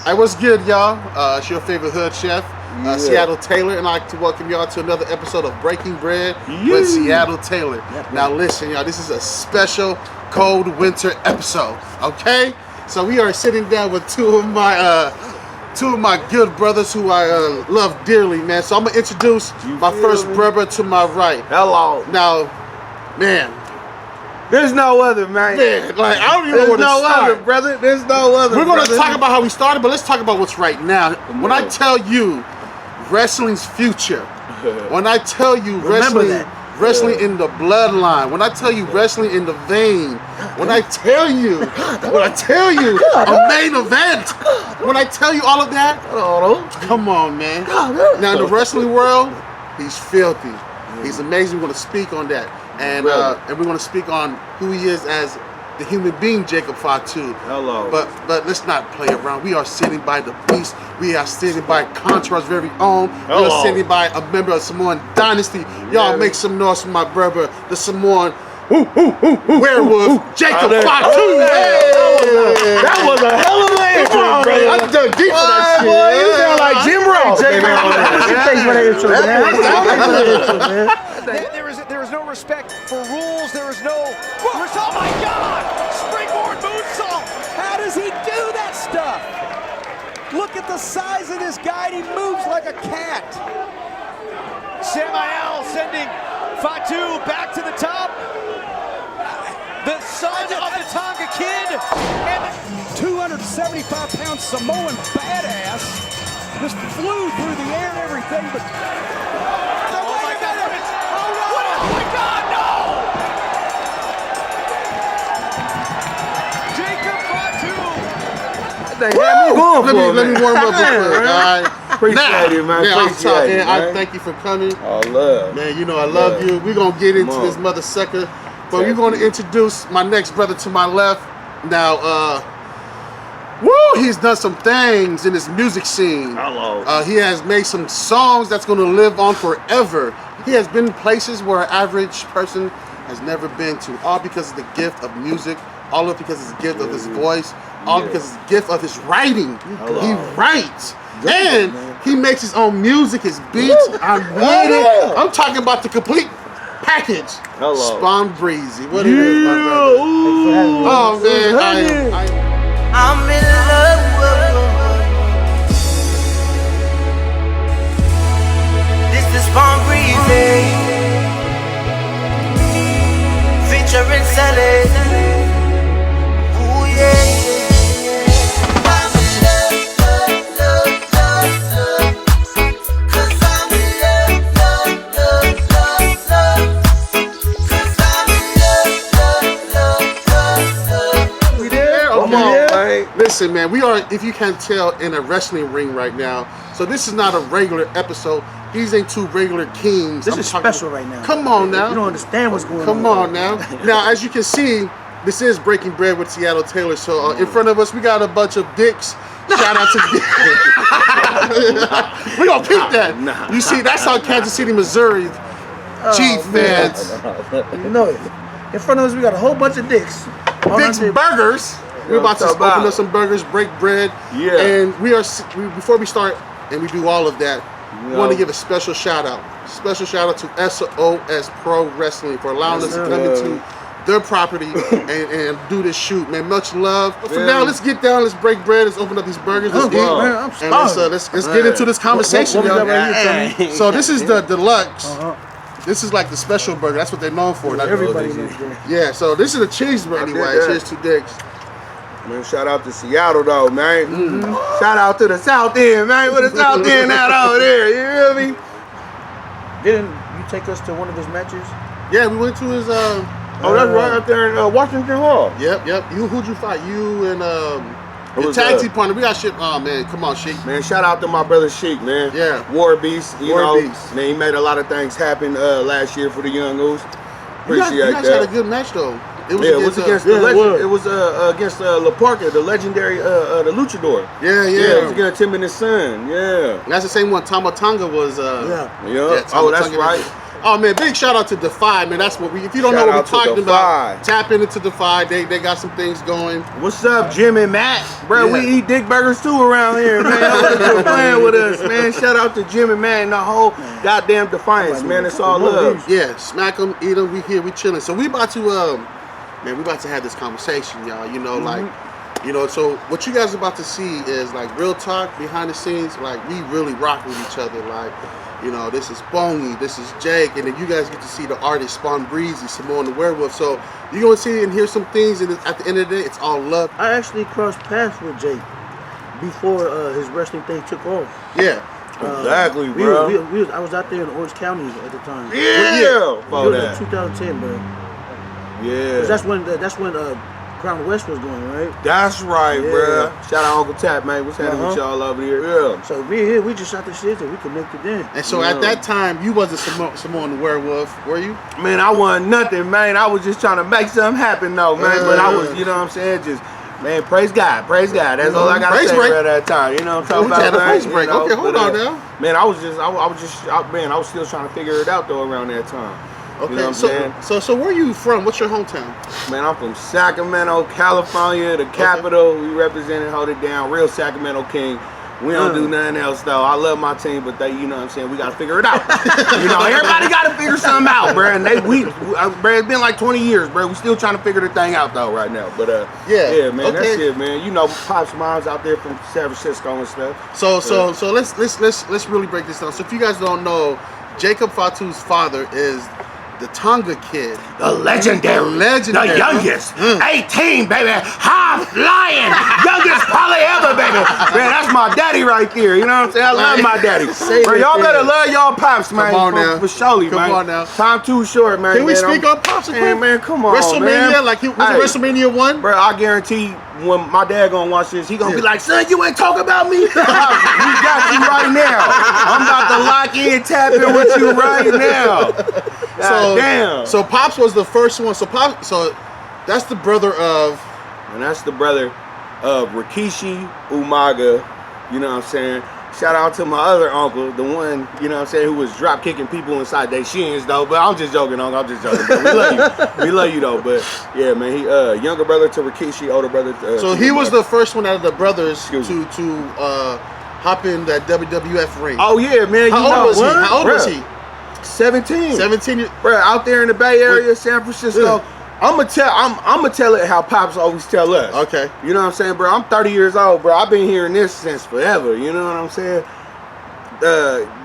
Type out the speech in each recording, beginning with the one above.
Hey, what's good, y'all? It's your favorite hood chef, Seattle Taylor, and I'd like to welcome y'all to another episode of Breaking Bread with Seattle Taylor. Now, listen, y'all, this is a special cold winter episode, okay? So we are sitting down with two of my good brothers who I love dearly, man. So I'm gonna introduce my first brother to my right. Hello. Now, man. There's no other, man. Like, I don't even know where to start. Other, brother. There's no other. We're going to talk about how we started, but let's talk about what's right now. When I tell you wrestling's future, when I tell you wrestling in the bloodline, when I tell you wrestling in the vein, when I tell you a main event, when I tell you all of that, come on, man. Now in the wrestling world, he's filthy. He's amazing. We're going to speak on that. And we're going to speak on who he is as the human being, Jacob Fatu. Hello. But let's not play around. We are sitting by the beast. We are sitting by Contra's very own. We are sitting by a member of Samoan Dynasty. Y'all make some noise for my brother, the Samoan werewolf, Jacob Fatu. That was a hell of an intro, brother. I dug deep for that shit. Boy, you sound like Jim Ross. There is no respect for rules. There is no. Oh my God! Springboard moonsault. How does he do that stuff? Look at the size of this guy. And he moves like a cat. Samael sending Fatu back to the top. The son of the Tongan kid and 275-pound Samoan badass just flew through the air and everything, but. Let me warm up real quick, all right? Appreciate it, man. Appreciate it, man. I thank you for coming. Oh, love. Man, you know I love you. We're going to get into this mother sucker, but we're going to introduce my next brother to my left. Now, he's done some things in this music scene. Hello. He has made some songs that's going to live on forever. He has been places where an average person has never been to, all because of the gift of music, all of it because of the gift of his voice, all because it's the gift of his writing. He writes. And he makes his own music, his beats. I'm talking about the complete package. SpawnBreezie. What it is, my brother. Oh, man. I'm in love with this is SpawnBreezie featuring Sally. Ooh, yeah. Listen, man, we are, if you can't tell, in a wrestling ring right now. So this is not a regular episode. These ain't two regular kings. This is special right now. Come on now. You don't understand what's going on. Come on now. Now, as you can see, this is Breaking Bread with Seattle Taylor. So in front of us, we got a bunch of dicks. Shout out to we're going to keep that. You see, that's how Kansas City, Missouri, Chief fans. You know it. In front of us, we got a whole bunch of dicks. Dick's Burgers. We're about to open up some burgers, break bread, and before we start and we do all of that, we want to give a special shout out. Special shout out to SOS Pro Wrestling for allowing us to come into their property and do this shoot, man. Much love. But for now, let's get down, let's break bread, let's open up these burgers, let's eat, and let's get into this conversation, y'all. So this is the deluxe. This is like the special burger. That's what they're known for. Everybody knows that. Yeah. So this is a cheeseburger anyway. Here's two dicks. Man, shout out to Seattle, though, man. Shout out to the South End, man. Where the South End at over there? You hear me? Didn't you take us to one of his matches? Yeah, we went to his. That's right up there in Washington Hall. Yep. Who'd you fight? You and your tag team partner. We got shit. Oh man, come on, Sheik. Man, shout out to my brother Sheik, man. Yeah. War Beast. You know, Beast. Man, he made a lot of things happen last year for the Young Oos. Appreciate you guys had a good match though. It was against the legend. It was against La Parca, the legendary the luchador. Yeah. It was against him and his son. Yeah. And that's the same one Tonga was. Yeah. Oh, that's right. Oh man, big shout out to Defy, man. That's what we. If you don't Shout know what out we're to talking Defy. about, tap into Defy. They got some things going. What's up, Jim and Matt? Bro, Yeah. we eat dick burgers too around here, man. Y'all playing with us, man. Shout out to Jim and Matt and the whole goddamn Defiance, man. It's all love. Yeah, smack them, eat them. We here, we chilling. So we about to, man, we about to have this conversation, y'all. You know, like, you know. So what you guys about to see is like real talk behind the scenes. Like we really rock with each other. Like, you know, this is Boney, this is Jake, and then you guys get to see the artist SpawnBreezie, Samoan the Werewolf. So you're gonna see and hear some things, and at the end of the day, it's all love. I actually crossed paths with Jake before his wrestling thing took off. Yeah. Exactly, bro. I was out there in Orange County at the time. Yeah. It was like 2010, bro. Yeah. 'Cause that's when Crown West was going, right? That's right, Yeah. bro. Shout out Uncle Tap, man. What's happening with y'all over here? Yeah. So me and him, we just shot the shit and we connected then. And so at that time, you wasn't Samoan the Werewolf, were you? Man, I wasn't nothing, man. I was just trying to make something happen, though, man. But I was, you know what I'm saying? Just, man, praise God, praise God. That's all I got to say at that time. You know what I'm talking about? We had a man? praise break. You know? Okay, hold But, on now. Man, I was still trying to figure it out, though, around that time. Okay, You know what I'm saying? so where are you from? What's your hometown? Man, I'm from Sacramento, California, the capital. We represent and hold it down. Real Sacramento King. We don't do nothing else, though. I love my team, but they, you know what I'm saying, we got to figure it out. You know, everybody got to figure something out, bro. And bro, it's been like 20 years, bro. We still trying to figure the thing out, though, right now. But, yeah, man, that's it, man. You know, Pops Moms out there from San Francisco and stuff. So let's really break this down. So if you guys don't know, Jacob Fatu's father is the Tonga kid. The legendary. The youngest. 18, baby. High flying. Youngest probably ever, baby. Man, that's my daddy right there. You know what I'm saying? I love my daddy. Bro, y'all better love y'all Pops, man. Come on now. For surely, man. Come on now. Time too short, man. Can we speak on Pops again? Man, come on, WrestleMania, man. like was it WrestleMania 1? Bro, I guarantee when my dad gonna watch this, he gonna be like, son, you ain't talking about me? We got you right now. I'm about to lock in, tap in with you right now. Damn. So Pops was the first one. So that's the brother of. And that's the brother of Rikishi Umaga. You know what I'm saying? Shout out to my other uncle, the one, you know what I'm saying, who was drop kicking people inside their shins, though. But I'm just joking, uncle. I'm just joking. But we love you. We love you, though. But yeah, man, he younger brother to Rikishi, older brother to. So he was the first one out of the brothers to hop in that WWF ring. Oh yeah, man. How old was he? How old was he? 17. 17. Bro, out there in the Bay Area, San Francisco. I'm gonna tell it how Pops always tell us. Okay. You know what I'm saying, bro? I'm 30 years old, bro. I've been hearing this since forever. You know what I'm saying?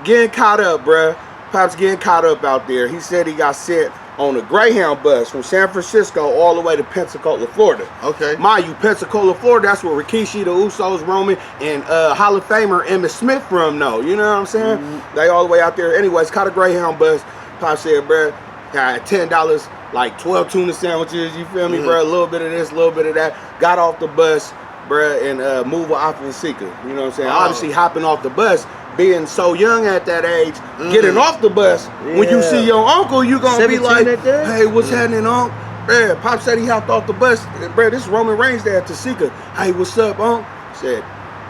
Getting caught up, bro. Pops getting caught up out there. He said he got sent on a Greyhound bus from San Francisco all the way to Pensacola, Florida. Okay. Mind you, Pensacola, Florida, that's where Rikishi, the Usos, Roman, and Hall of Famer Emmitt Smith from, though. You know what I'm saying? They all the way out there. Anyways, caught a Greyhound bus. Pop said, bro, got $10, like 12 tuna sandwiches, you feel me, bro? A little bit of this, a little bit of that. Got off the bus, bro, and moved with Alpha and Sika. You know what I'm saying? Obviously, hopping off the bus, being so young at that age, getting off the bus, when you see your uncle, you gonna be like, hey, what's happening, unc? Bro, Pop said he hopped off the bus. Bro, this is Roman Reigns there at Tasika. Hey, what's up, unc? Said,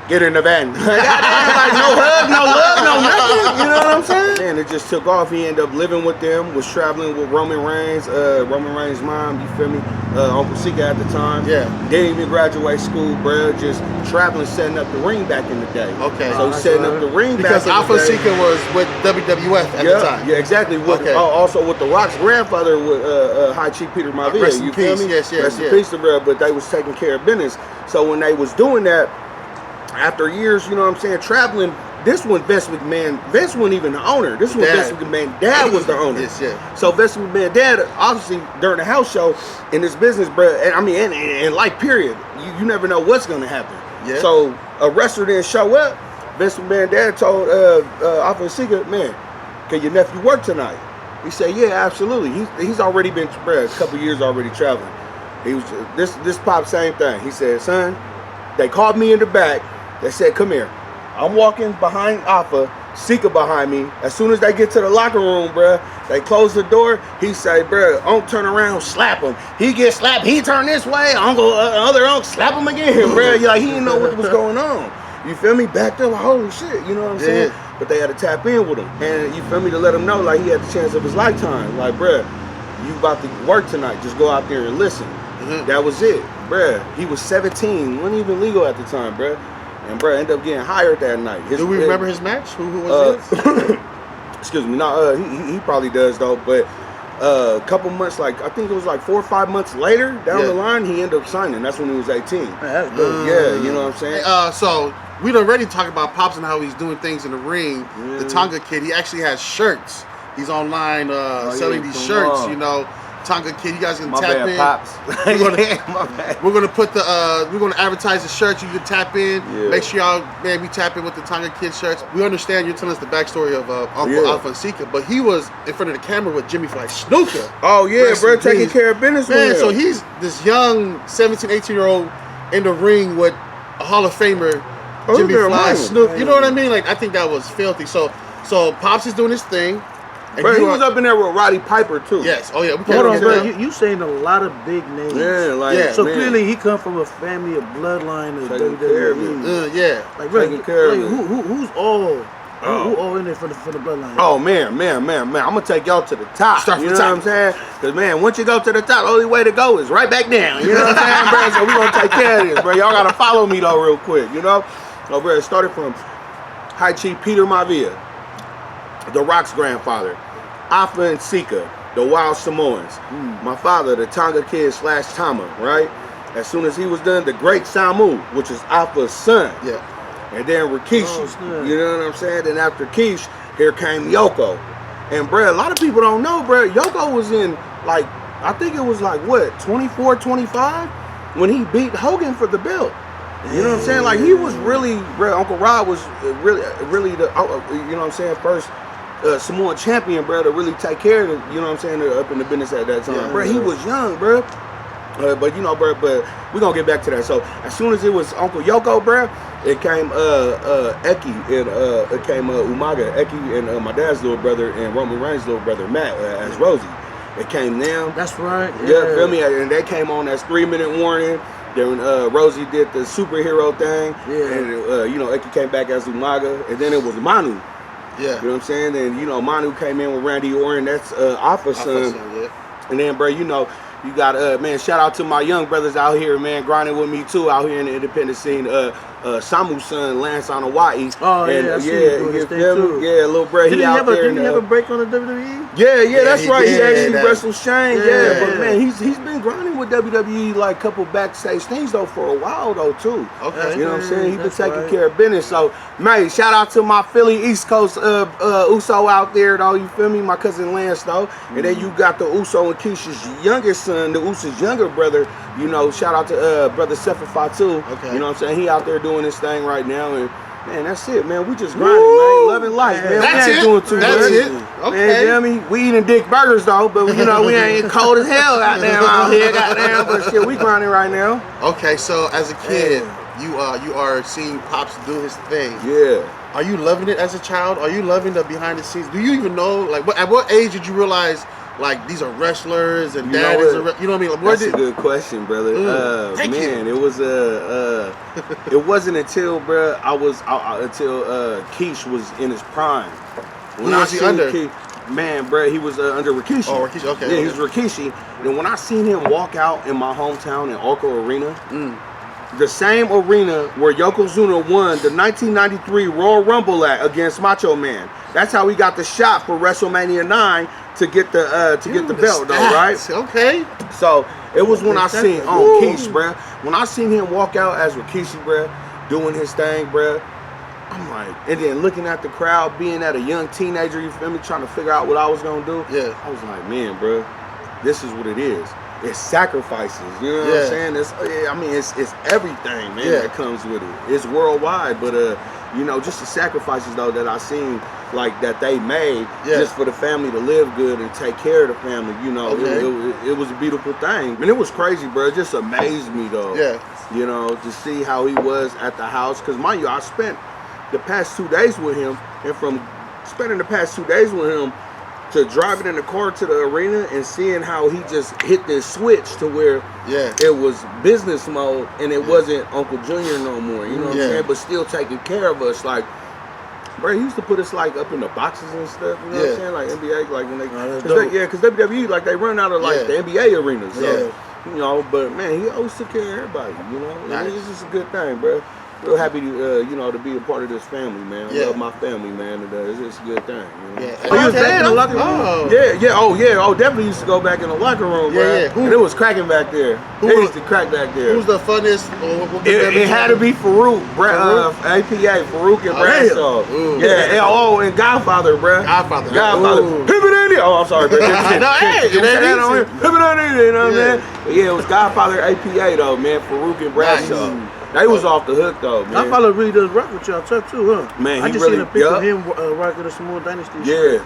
get in the van. Like, no hug, no love, no nothing. You know what I'm saying? And it just took off. He ended up living with them, was traveling with Roman Reigns' mom, you feel me? Uncle Sika at the time. Yeah. Didn't even graduate school, bro. Just traveling, setting up the ring back in the day. Okay. So setting up the ring because back in Alpha the day. Sika was with WWF at the time. Yeah, exactly. With, also with The Rock's grandfather, with High Chief Peter Maivia. Rest in you feel peace. me? Yes, Rest in peace to bro. But they was taking care of business. So when they was doing that, after years, you know what I'm saying, traveling, this one, Vince wasn't even the owner. This one, Vince McMahon, Dad was the owner. Yes, yeah. So Vince McMahon, Dad, obviously, during the house show, in this business, bro, and I mean, in life, period, you never know what's going to happen. Yeah. So a wrestler didn't show up. Vince McMahon, Dad told Alpha Sika, man, can your nephew work tonight? He said, yeah, absolutely. He's already been, bro, a couple years already traveling. He was, this Pop, same thing. He said, son, they called me in the back. They said, come here. I'm walking behind Alpha, Sika behind me. As soon as they get to the locker room, bruh, they close the door. He say, bruh, Unc turn around, slap him. He get slapped. He turn this way. Uncle, other Unc slap him again, bruh. Like, he didn't know what was going on. You feel me? Backed up, holy shit. You know what I'm saying? but they had to tap in with him. And you feel me, to let him know like he had the chance of his lifetime. Like, bruh, you about to work tonight, just go out there and listen. That was it, bruh. He was 17, wasn't even legal at the time, bruh. And bruh ended up getting hired that night. Do we remember his match? Who was it? Excuse me, no, he probably does though, but a couple months, like I think it was like 4 or 5 months later down the line, he ended up signing. That's when he was 18. Man, that's good. Yeah, you know what I'm saying? So we'd already talked about Pops and how he's doing things in the ring. The Tonga kid, he actually has shirts. He's online selling these shirts, you know. Tonga kid, you guys can tap in. Pops. We're gonna put the we're gonna advertise the shirts. You can tap in. Yeah. Make sure y'all maybe tap in with the Tonga kid shirts. We understand you're telling us the backstory of Uncle Alpha and Sika, but he was in front of the camera with Jimmy Fly Snuka. Oh yeah, Rest bro, in taking peace. care of business Man, with him. so he's this young 17, 18-year-old in the ring with a Hall of Famer, Jimmy they're Fly lying. Snoop. You know what I mean? Like I think that was filthy. So Pops is doing his thing. And Bro, he was up in there with Roddy Piper too. Yes. Oh yeah. We Hold on, can't bro. forget You saying a lot of big names. Yeah, like So man. clearly he come from a family of bloodline of Taking care of WWE. yeah. Like, bro, Taking care of like, it. who's all? Who all in there for the bloodline? Oh man, I'm gonna take y'all to the top. Start from you the know top. what I'm saying? Because man, once you go to the top, the only way to go is right back down. You know what I'm saying, bro? So we gonna take care of this, bro. Y'all gotta follow me though, real quick. You know, oh, bro, it started from High Chief Peter Maivia, the Rock's grandfather, Alpha and Sika, the Wild Samoans. My father, the Tonga kid / Tama, right? As soon as he was done, the Great Samu, which is Alpha's son. Yeah. And then Rikishi, Oh, snap. you know what I'm saying? Then after Keish, here came Yoko. And bruh, a lot of people don't know, bruh, Yoko was in like, I think it was like what, 24, 25? When he beat Hogan for the belt. You know what I'm saying? Like he was really, bruh, Uncle Rod was really the, you know what I'm saying, first Samoan champion, bruh, to really take care of the, you know what I'm saying, up in the business at that time. Yeah, bruh, he was young, bruh. But you know, bruh, but we're gonna get back to that. So as soon as it was Uncle Yoko, bruh, it came Eki and it came Umaga, Eki and my dad's little brother and Roman Reigns' little brother Matt as Rosie. It came them. That's right. Yeah, feel me? And they came on as 3-minute warning. Then Rosie did the superhero thing. Yeah. And you know, Eki came back as Umaga, and then it was Manu. Yeah. You know what I'm saying? And you know, Manu came in with Randy Orton. That's Alpha's son. Yeah. And then, bro, you know, you got man, shout out to my young brothers out here, man, grinding with me too out here in the independent scene. Samu's son, Lance on Hawaii. Oh, and, yeah, I see yeah, him doing you his thing, feel me? too. Yeah, little bro, Did he he out have there. did he have a break on the WWE? Yeah, that's he right. did. He actually That- wrestled Shane. Yeah. Yeah, but man, he's been grinding with WWE like a couple backstage things though for a while though too. Okay. You know what I'm saying? He been That's taking right. care of business. So, man, shout out to my Philly East Coast Uso out there though. You feel me? My cousin Lance though. And then you got the Uso and Keisha's youngest son, the Uso's younger brother. You know, shout out to brother Fatu. Okay. You know what I'm saying? He out there doing his thing right now and. Man, that's it, man. We just grinding, man. Loving life, man. That's we ain't it. doing too That's much. it. Man, Okay. you know what I mean? We eating dick burgers though, but you know we ain't cold as hell goddamn out here, goddamn. But shit, we grinding right now. Okay, so as a kid, you are seeing Pops do his thing. Yeah. Are you loving it as a child? Are you loving the behind the scenes? Do you even know, like, at what age did you realize, like, these are wrestlers and You Dad know is what? you know what I mean? Like, where That's a good question, brother. Thank Man, you. it was it wasn't until, bro, until Keish was in his prime. Who was he under? Man, bro, he was under Rikishi. Oh, Rikishi, okay. Yeah, he was Rikishi. And when I seen him walk out in my hometown in Orco Arena, the same arena where Yokozuna won the 1993 Royal Rumble against Macho Man. That's how he got the shot for WrestleMania 9 to get the belt, though, right? Okay. So it was when I seen Keish, bruh. When I seen him walk out as Rikishi, bruh, doing his thing, bruh, I'm like, and then looking at the crowd, being at a young teenager, you feel me, trying to figure out what I was gonna do. Yeah. I was like, man, bruh, this is what it is. It's sacrifices, you know what I'm saying? It's everything, man, that comes with it. It's worldwide, but you know, just the sacrifices though that I seen, like that they made, just for the family to live good and take care of the family. You know, it was a beautiful thing. I mean, it was crazy, bro. It just amazed me though. Yeah. You know, to see how he was at the house, because mind you, I spent the past 2 days with him, and from spending the past 2 days with him to driving in the car to the arena and seeing how he just hit this switch to where it was business mode and it wasn't Uncle Junior no more, you know what I'm saying? But still taking care of us. Like, bro, he used to put us like up in the boxes and stuff. You know what I'm saying? Like NBA, like when because WWE, like they run out of like the NBA arenas. So, you know, but man, he always took care of everybody. You know, and it's just a good thing, bro. Real happy to you know, to be a part of this family, man. I love my family, man. And, it's just a good thing. You know? Yeah. Oh, he was back in the locker room. Oh, definitely used to go back in the locker room, bro. And it was cracking back there. They used to crack back there. Who's the funniest? It had to be Farouk, APA, Farouk and Bradshaw. And Godfather, bro. Godfather. Oh, I'm sorry, bro. You know what I'm saying? Yeah, it was Godfather APA though, man. Farouk and Bradshaw. They was off the hook though, man. Godfather really does rock with y'all too, huh? Man, I just really, seen a picture of him rocking the Samoan Dynasty. Yeah,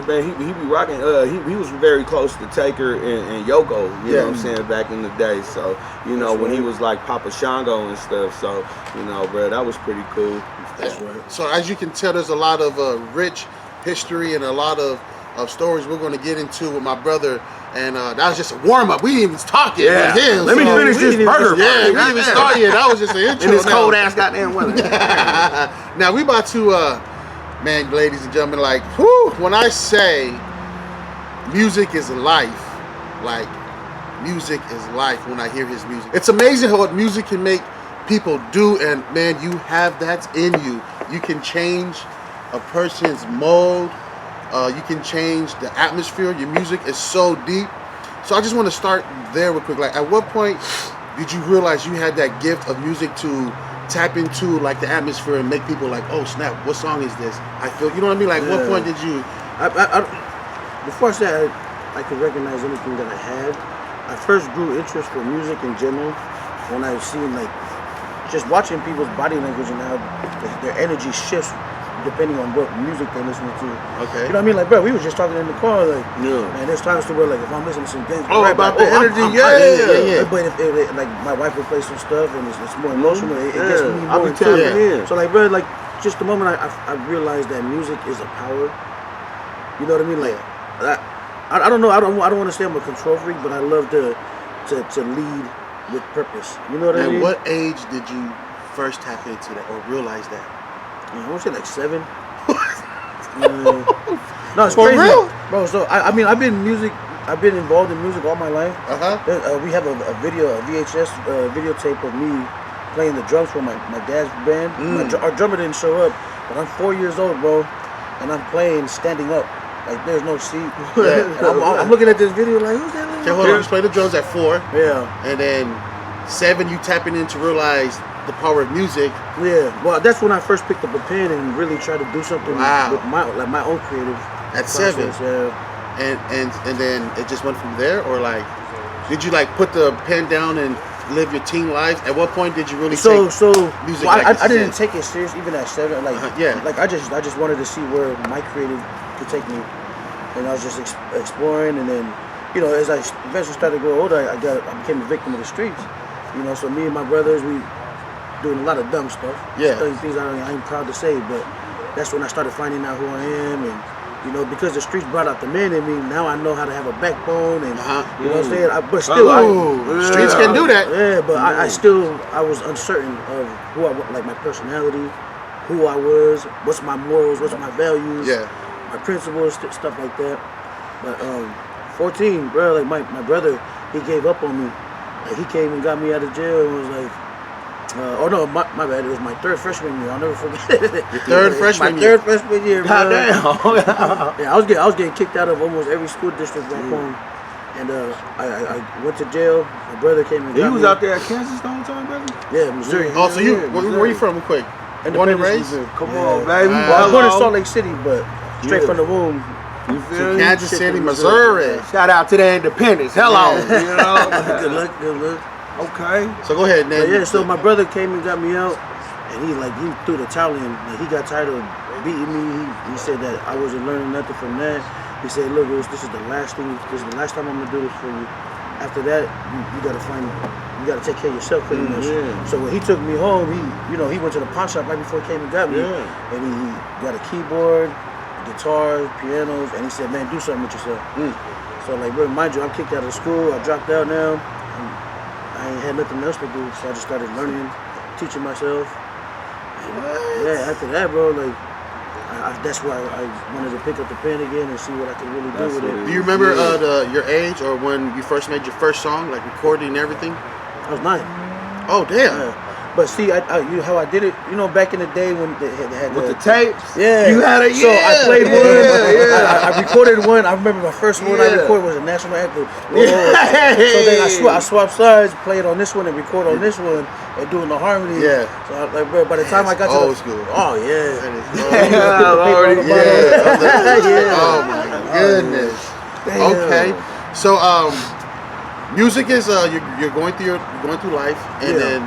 man. He be rocking. He was very close to Taker and Yoko. You know what I'm saying, back in the day. So you know when he was like Papa Shango and stuff. So you know, bro, that was pretty cool. That's right. So as you can tell, there's a lot of rich history and a lot of stories we're going to get into with my brother. And that was just a warm up. We didn't even talk yet. Let me finish this burger. We didn't even start yet. That was just an intro. In this cold ass goddamn weather. Now we about to, man, ladies and gentlemen, like, whew, when I say music is life, like music is life. When I hear his music, it's amazing how what music can make people do. And man, you have that in you. You can change a person's mode. You can change the atmosphere. Your music is so deep. So I just want to start there real quick. Like, at what point did you realize you had that gift of music to tap into like the atmosphere and make people like, oh snap, what song is this? I feel, you know what I mean? Like, what point did you? Before I said I could recognize anything that I had, I first grew interest for music in general when I seen like just watching people's body language and how their energy shifts depending on what music they're listening to. Okay. You know what I mean? Like, bro, we was just talking in the car, like, man, there's times to where, like, if I'm listening to some things, about the energy, But if like, my wife will play some stuff and it's more emotional, it gets me more into it. So, like, bro, like, just the moment I realized that music is a power, you know what I mean? Like, I don't know, I don't want to say I'm a control freak, but I love to lead with purpose. You know what I mean? At what age did you first tap into that or realize that? I want to say like 7. No, it's for crazy, real, bro. So I've been involved in music all my life. We have a VHS videotape of me playing the drums for my dad's band. Our drummer didn't show up, but I'm 4 years old, bro, and I'm playing standing up. Like, there's no seat. I'm looking at this video like, who's that? Okay, hold on. You play the drums at 4. Yeah. And then 7, you tapping in to realize the power of music. Yeah. Well, that's when I first picked up a pen and really tried to do something with my own creative. At process. 7. Yeah. And then it just went from there, or like, did you like put the pen down and live your teen life? At what point did you really take music? Well, I didn't take it serious even at 7. Like, like I just wanted to see where my creative could take me, and I was just exploring. And then, you know, as I eventually started to grow older, I became a victim of the streets. You know, so me and my brothers, we doing a lot of dumb stuff. Things I ain't proud to say, but that's when I started finding out who I am. And you know, because the streets brought out the man in me, now I know how to have a backbone. And you know what I'm saying? But still, streets can do that. Yeah, but I was uncertain of who I was, like my personality, who I was, what's my morals, what's my values, my principles, stuff like that. But 14, bro, like my brother, he gave up on me. Like, he came and got me out of jail and was like, my bad. It was my 3rd freshman year. I'll never forget it. Your 3rd freshman year? My 3rd freshman year, bro. Yeah, I was getting kicked out of almost every school district back home. And I went to jail. My brother came and got me. He was out there at Kansas the whole time, brother? Yeah, Missouri. Oh, so where you from, real quick? Born and raised? Come on, baby. Well, I was born in Salt Lake City, but straight from the womb. You feel me? Kansas City, Missouri. Shout out to the Independence. Hello. You know? Good luck. Okay. So go ahead, man. Yeah, so my brother came and got me out, and he threw the towel in. Like, he got tired of beating me. He said that I wasn't learning nothing from that. He said, look, this is the last thing. This is the last time I'm gonna do this for you. After that, you gotta take care of yourself pretty much. So when he took me home, he went to the pawn shop right before he came and got me, and he got a keyboard, guitars, pianos, and he said, man, do something with yourself. So like, bro, mind you, I'm kicked out of school. I dropped out now. I ain't had nothing else to do, so I just started learning, teaching myself. And, yeah, after that, bro, like, that's why I wanted to pick up the pen again and see what I could really do with it. Do you remember your age or when you first made your first song, like recording and everything? I was 9. Oh damn! Yeah. But see, how I did it, back in the day when they had with the tapes. Yeah, you had it. So I played one. Yeah. I recorded one. I remember my first one I recorded was a national anthem. Yeah. So then I swapped sides, played on this one and record on this one, and doing the harmony. Yeah. So bro, by the time I got to old school. Oh yeah. Oh my goodness. Okay. So music is you're going through life, and then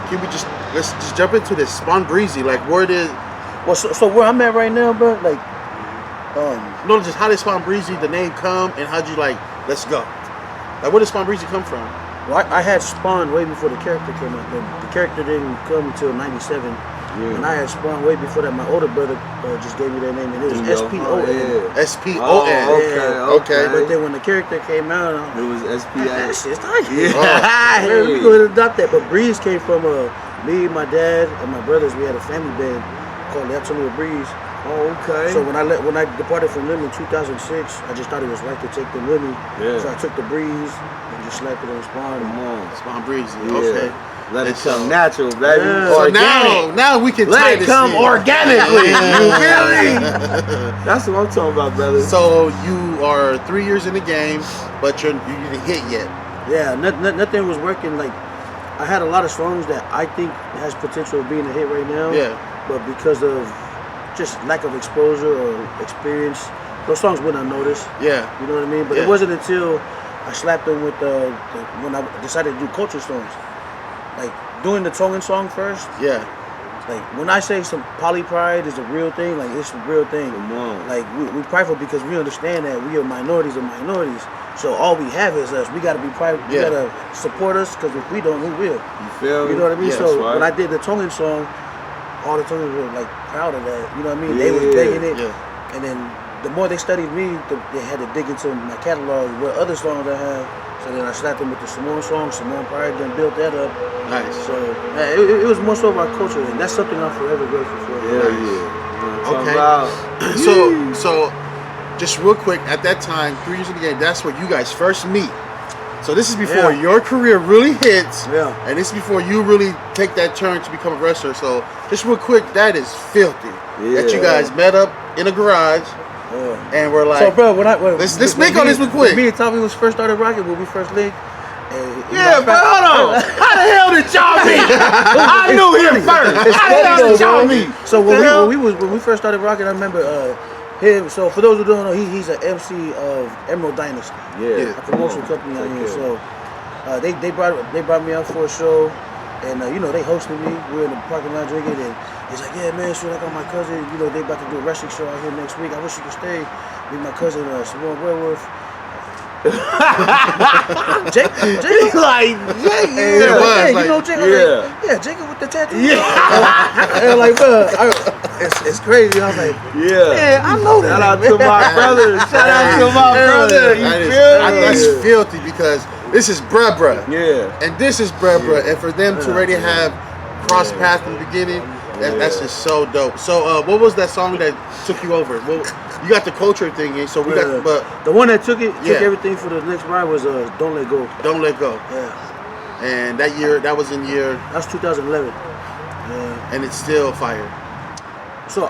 can we let's just jump into this SpawnBreezie, like where did so where I'm at right now, bro, like no, just how did SpawnBreezie the name come, and how'd you let's go, like where did SpawnBreezie come from? Well, I had Spawn way before the character came out. The character didn't come until '97. And I had Spawn way before that. My older brother just gave me that name, and it was S-P-O-N. S-P-O-N. Okay. But then when the character came out, it was S-P-A. That shit's nice. Let me go ahead and adopt that. But Breeze came from me, my dad, and my brothers. We had a family band called the Absolute Breeze. Oh, okay. So when I departed from them in 2006, I just thought it was right to take them with me. Yeah. So I took the Breeze and just slapped it on Spawn. Come on, SpawnBreezie. Okay. Let it come natural, baby. Yeah. So now we can let it come organically. You feel me? That's what I'm talking about, brother. So you are 3 years in the game, but you didn't hit yet. Yeah, nothing was working. Like I had a lot of songs that I think has potential of being a hit right now. Yeah. But because of just lack of exposure or experience, those songs went unnoticed. Yeah. You know what I mean? But it wasn't until I slapped them with when I decided to do culture songs. Like doing the Tongan song first. Yeah. Like when I say some poly pride is a real thing, like it's a real thing. Like we prideful because we understand that we are minorities of minorities. So all we have is us. We gotta be private. We gotta support us because if we don't, who will? You feel me? You know what I mean? Yeah, so when I did the Tongan song, all the Tongans were like proud of that. You know what I mean? They was begging it. Yeah. And then the more they studied me, they had to dig into my catalog, what other songs I had. So then I slapped them with the Samoan song, Samoan Pride, then built that up. Nice. So it was more so about culture, and that's something I'm forever grateful for. Okay. So just real quick, at that time, 3 years in the game, that's where you guys first meet. So this is before your career really hits, and this is before you really take that turn to become a wrestler. So just real quick, that is filthy. That you guys met up in a garage. And we're like, so bro, let's speak on this real quick. Me and Tommy was first started rocking when we first linked. But hold on. How the hell did y'all meet? I knew him first. How the hell did y'all meet? So when we first started rocking, I remember him. So for those who don't know, he's an MC of Emerald Dynasty. Yeah. A promotional company out here. So they brought me out for a show, and they hosted me. We were in the parking lot drinking, and he's like, yeah, man, sure, I got my cousin. They about to do a wrestling show out here next week. I wish you could stay. Meet my cousin, Samoan Werewolf. Jake, like Jake, Jacob with the tattoo. And like, bro, it's crazy. I was like, man, I know that. Shout out to my brother. Shout out to my brother. That's filthy because this is bruh. Yeah. And this is bruh. And for them to already have cross paths in the beginning, that's just so dope. So what was that song that took you over? Well, you got the culture thing, so we got. But the one that took everything for the next ride was Don't Let Go. Don't Let Go. Yeah. And that was 2011. And it's still fire. So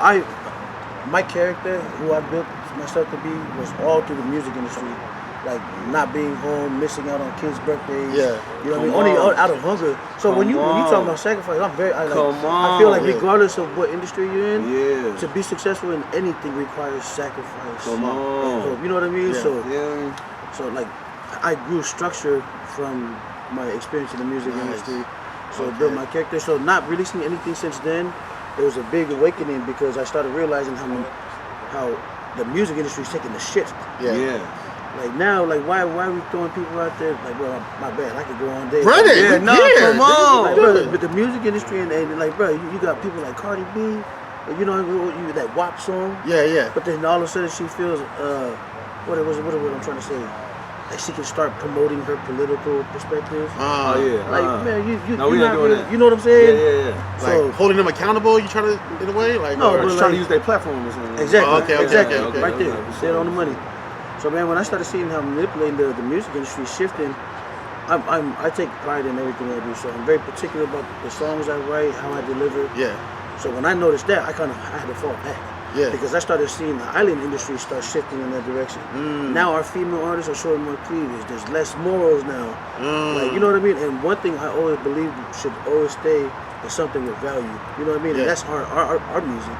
my character, who I built myself to be, was all through the music industry. Like not being home, missing out on kids' birthdays. Yeah. You know what I mean? Only out of hunger. So when you talk about sacrifice, I feel like regardless of what industry you're in, to be successful in anything requires sacrifice. Come on. You know what I mean? Yeah. So like I grew structure from my experience in the music industry. So I built my character. So not releasing anything since then, it was a big awakening because I started realizing how the music industry is taking the shift. Yeah. Like now, like why are we throwing people out there? Like, well, my bad, I could go on day. Run it, come on. Like, bro, but the music industry and like, bro, you got people like Cardi B, that WAP song. Yeah. But then all of a sudden she feels, what I'm trying to say. like she can start promoting her political perspective. Oh yeah. Like man, No, you're we ain't not doing really, that. you know what I'm saying? Yeah. Like So holding them accountable, you try to in a way, like No, Or but just trying to like- use their platform or something. exactly, Oh, okay, exactly, okay. right there, dead on the money. So man, when I started seeing how manipulating the music industry is shifting, I take pride in everything I do. So I'm very particular about the songs I write, how I deliver. Yeah. So when I noticed that, I had to fall back. Yeah. Because I started seeing the island industry start shifting in that direction. Now our female artists are showing more cleavage. There's less morals now. Like, you know what I mean? And one thing I always believe should always stay is something with value. You know what I mean? Yeah. And that's our music.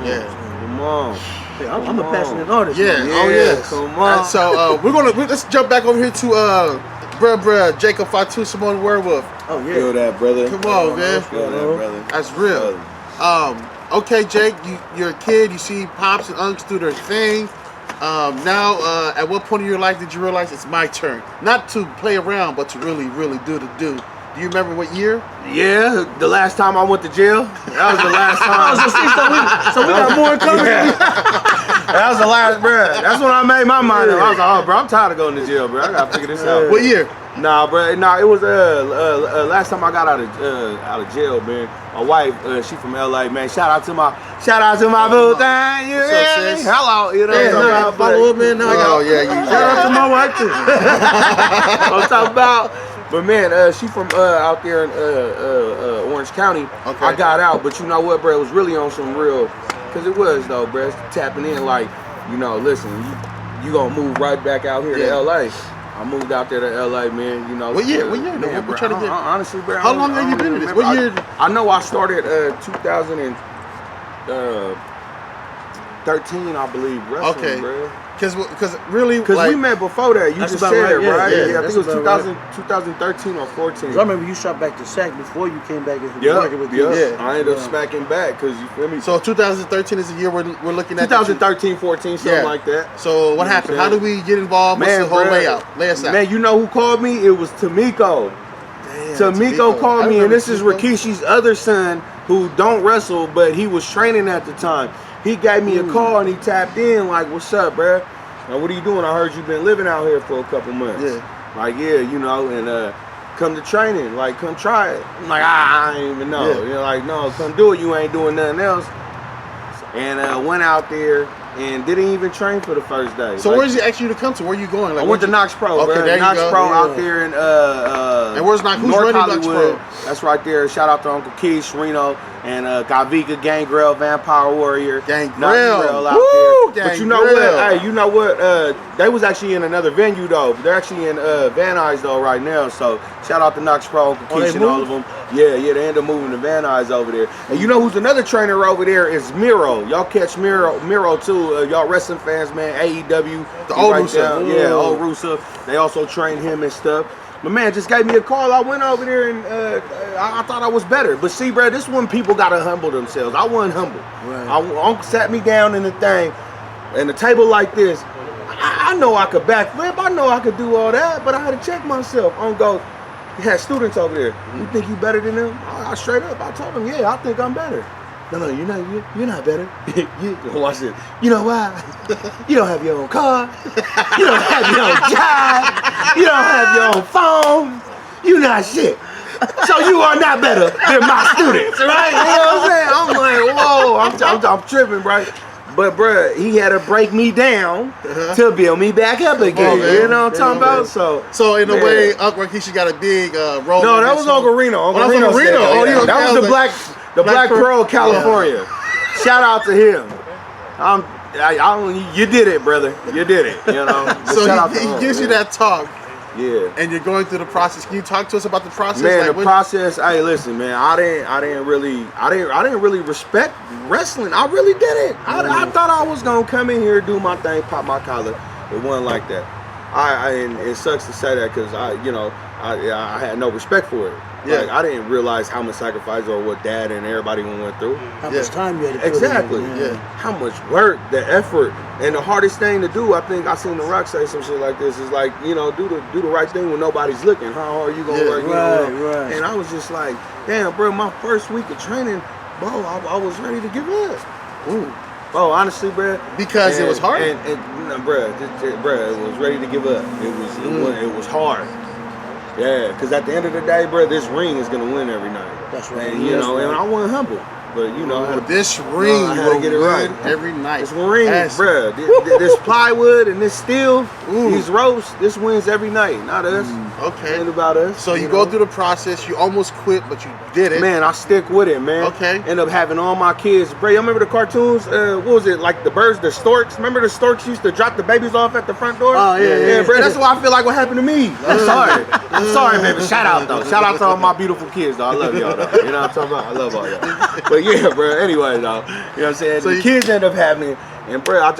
Yeah. Come on. Hey, I'm a passionate artist. Yeah. man. Oh yeah. Come on. So let's jump back over here to bruh Jacob Fatu Samoan Werewolf. Oh yeah. Feel that, brother. Come on, man. Feel that, brother. That's real. Okay, Jake, you're a kid. You see pops and unks do their thing. Now, at what point in your life did you realize it's my turn? Not to play around, but to really, really do the do. Do you remember what year? Yeah, the last time I went to jail. That was the last time. So we got more coming. That was the last, bro. That's when I made my mind up. I was like, oh, bro, I'm tired of going to jail, bro. I gotta figure this out. What year? Nah, bro. Nah, it was last time I got out of jail, man. My wife, she from LA, man. Shout out to my boo thing. You What's up, hear me? sis? Hello, you know what I'm talking Yeah, about? follow up, man. Now I got. Oh yeah, you. Shout out to my wife too. I'm talking about. But man, she from out there in Orange County. Okay. I got out, but you know what, bro? It was really on some real, cause it was though, bro. Tapping in like, you know, listen, you gonna move right back out here Yeah. to LA. I moved out there to LA, man. You know. What year? What year? Man, We're bro, trying to get- honestly, bro. How I don't- long I have you don't been in even this? What remember. year? I know I started 2013, I believe. Wrestling, Okay. bro. Because really, Because like, we met before that. You That's just about said right, it, yeah, right? yeah, I think that's it was about 2013 or 14. 'Cause I remember you shot back to SAC before you came back and Yeah, working with yeah. me. Yeah. I ended up smacking back because you feel me. so 2013 is the year we're looking at. 2013, 14, something Yeah. like that. So what happened? How did we get involved? What's the whole bruh, layout? Lay us out. Man, you know who called me? It was Tamiko. Damn, Tamiko called I me, and remember this is Tamiko. Rikishi's other son who don't wrestle, but he was training at the time. He gave me a call and he tapped in like, "What's up, bruh? Now, what are you doing? I heard you've been living out here for a couple months." Yeah. Like, yeah, you know, and come to training. Like, come try it. I'm like, I ain't even know. Yeah. You're like, no, come do it. You ain't doing nothing else. And went out there and didn't even train for the first day. So Like, where's he asking you to come to? Where you going? Like, I went to where'd you- Knox Pro, Okay, bro. there you Knox go. Pro Yeah. out there in And where's Knox? Who's North running Knox Hollywood. Pro? That's right there. Shout out to Uncle Keith, Reno, and Gavika, Gangrel, Vampire Warrior. Gangrel. Gangrel out Woo, there. But you know Gangrel. what? Hey, you know what? They was actually in another venue though. They're actually in Van Nuys though right now. So shout out to Knox Pro, Uncle Oh, they Keith, and all moved? of them. Yeah, they ended up moving to Van Nuys over there. And you know who's another trainer over there is Miro. Y'all catch Miro too. Y'all wrestling fans, man. AEW. The He old right Rusev. down- Yeah, old Rusev. They also train him and stuff. My man just gave me a call. I went over there and I thought I was better. But see, bro, this is when people gotta humble themselves. I wasn't humble. Right. Uncle sat me down in the thing, and a table like this. I know I could backflip. I know I could do all that, but I had to check myself. Uncle he had students over there. You think you better than them? I straight up, I told him, yeah, I think I'm better. No, you're not better. Watch this. You know why? You don't have your own car. You don't have your own job. You don't have your own phone. You're not shit. So you are not better than my students, right? You know what I'm saying? I'm like, whoa, I'm tripping, right? But bruh, he had to break me down to build me back up again. man. You know what I'm talking Yeah, about? So in a man. way, Uncle Rikishi got a big role. No, in that this was song. Uncle Reno. Oh, that was Uncle said Reno. that. Oh, Yeah. you was- That I was was the like- Black Pearl, California. Shout out to him. You did it, brother. You did it. You know. But So shout out to he him, gives you man. that talk, Yeah. and you're going through the process. Can you talk to us about the process? Man, Like, the what- process. Hey, listen, man. I didn't really respect wrestling. I really didn't. I thought I was gonna come in here, do my thing, pop my collar. It wasn't like that. And it sucks to say that because I had no respect for it. Yeah. Like, I didn't realize how much sacrifice or what Dad and everybody went through. How Yeah. much time you had to put in. Exactly. Yeah. How much work, the effort, and the hardest thing to do. I think I seen The Rock say some shit like this. Is like, you know, do the right thing when nobody's looking. How hard you gonna Yeah, work? You know? right. And I was just like, damn, bro. My first week of training, bro, I was ready to give up. Ooh. Oh, honestly, bro. Because it was hard? Bro, it was ready to give up. It was hard. Yeah, because at the end of the day, bro, this ring is going to win every night. That's right. And, you know, and I wasn't humble. But, you know, this ring will get it win right every night. This ring, bro. This plywood and this steel, these ropes, this wins every night. Not us. Okay. Ain't about us. So you go through the process. You almost quit, but you did it. Man, I stick with it, man. Okay. End up having all my kids. Bro, you remember the cartoons? What was it? Like the birds, the storks? Remember the storks used to drop the babies off at the front door? Oh, yeah. Bro, that's what I feel like what happened to me. I'm sorry. I'm sorry, baby. Shout out, though. Shout out to all my beautiful kids, though. I love y'all, though. You know what I'm talking about? I love all y'all. But yeah, bro, anyway, though. You know what I'm saying? So the kids end up having it. And bro, I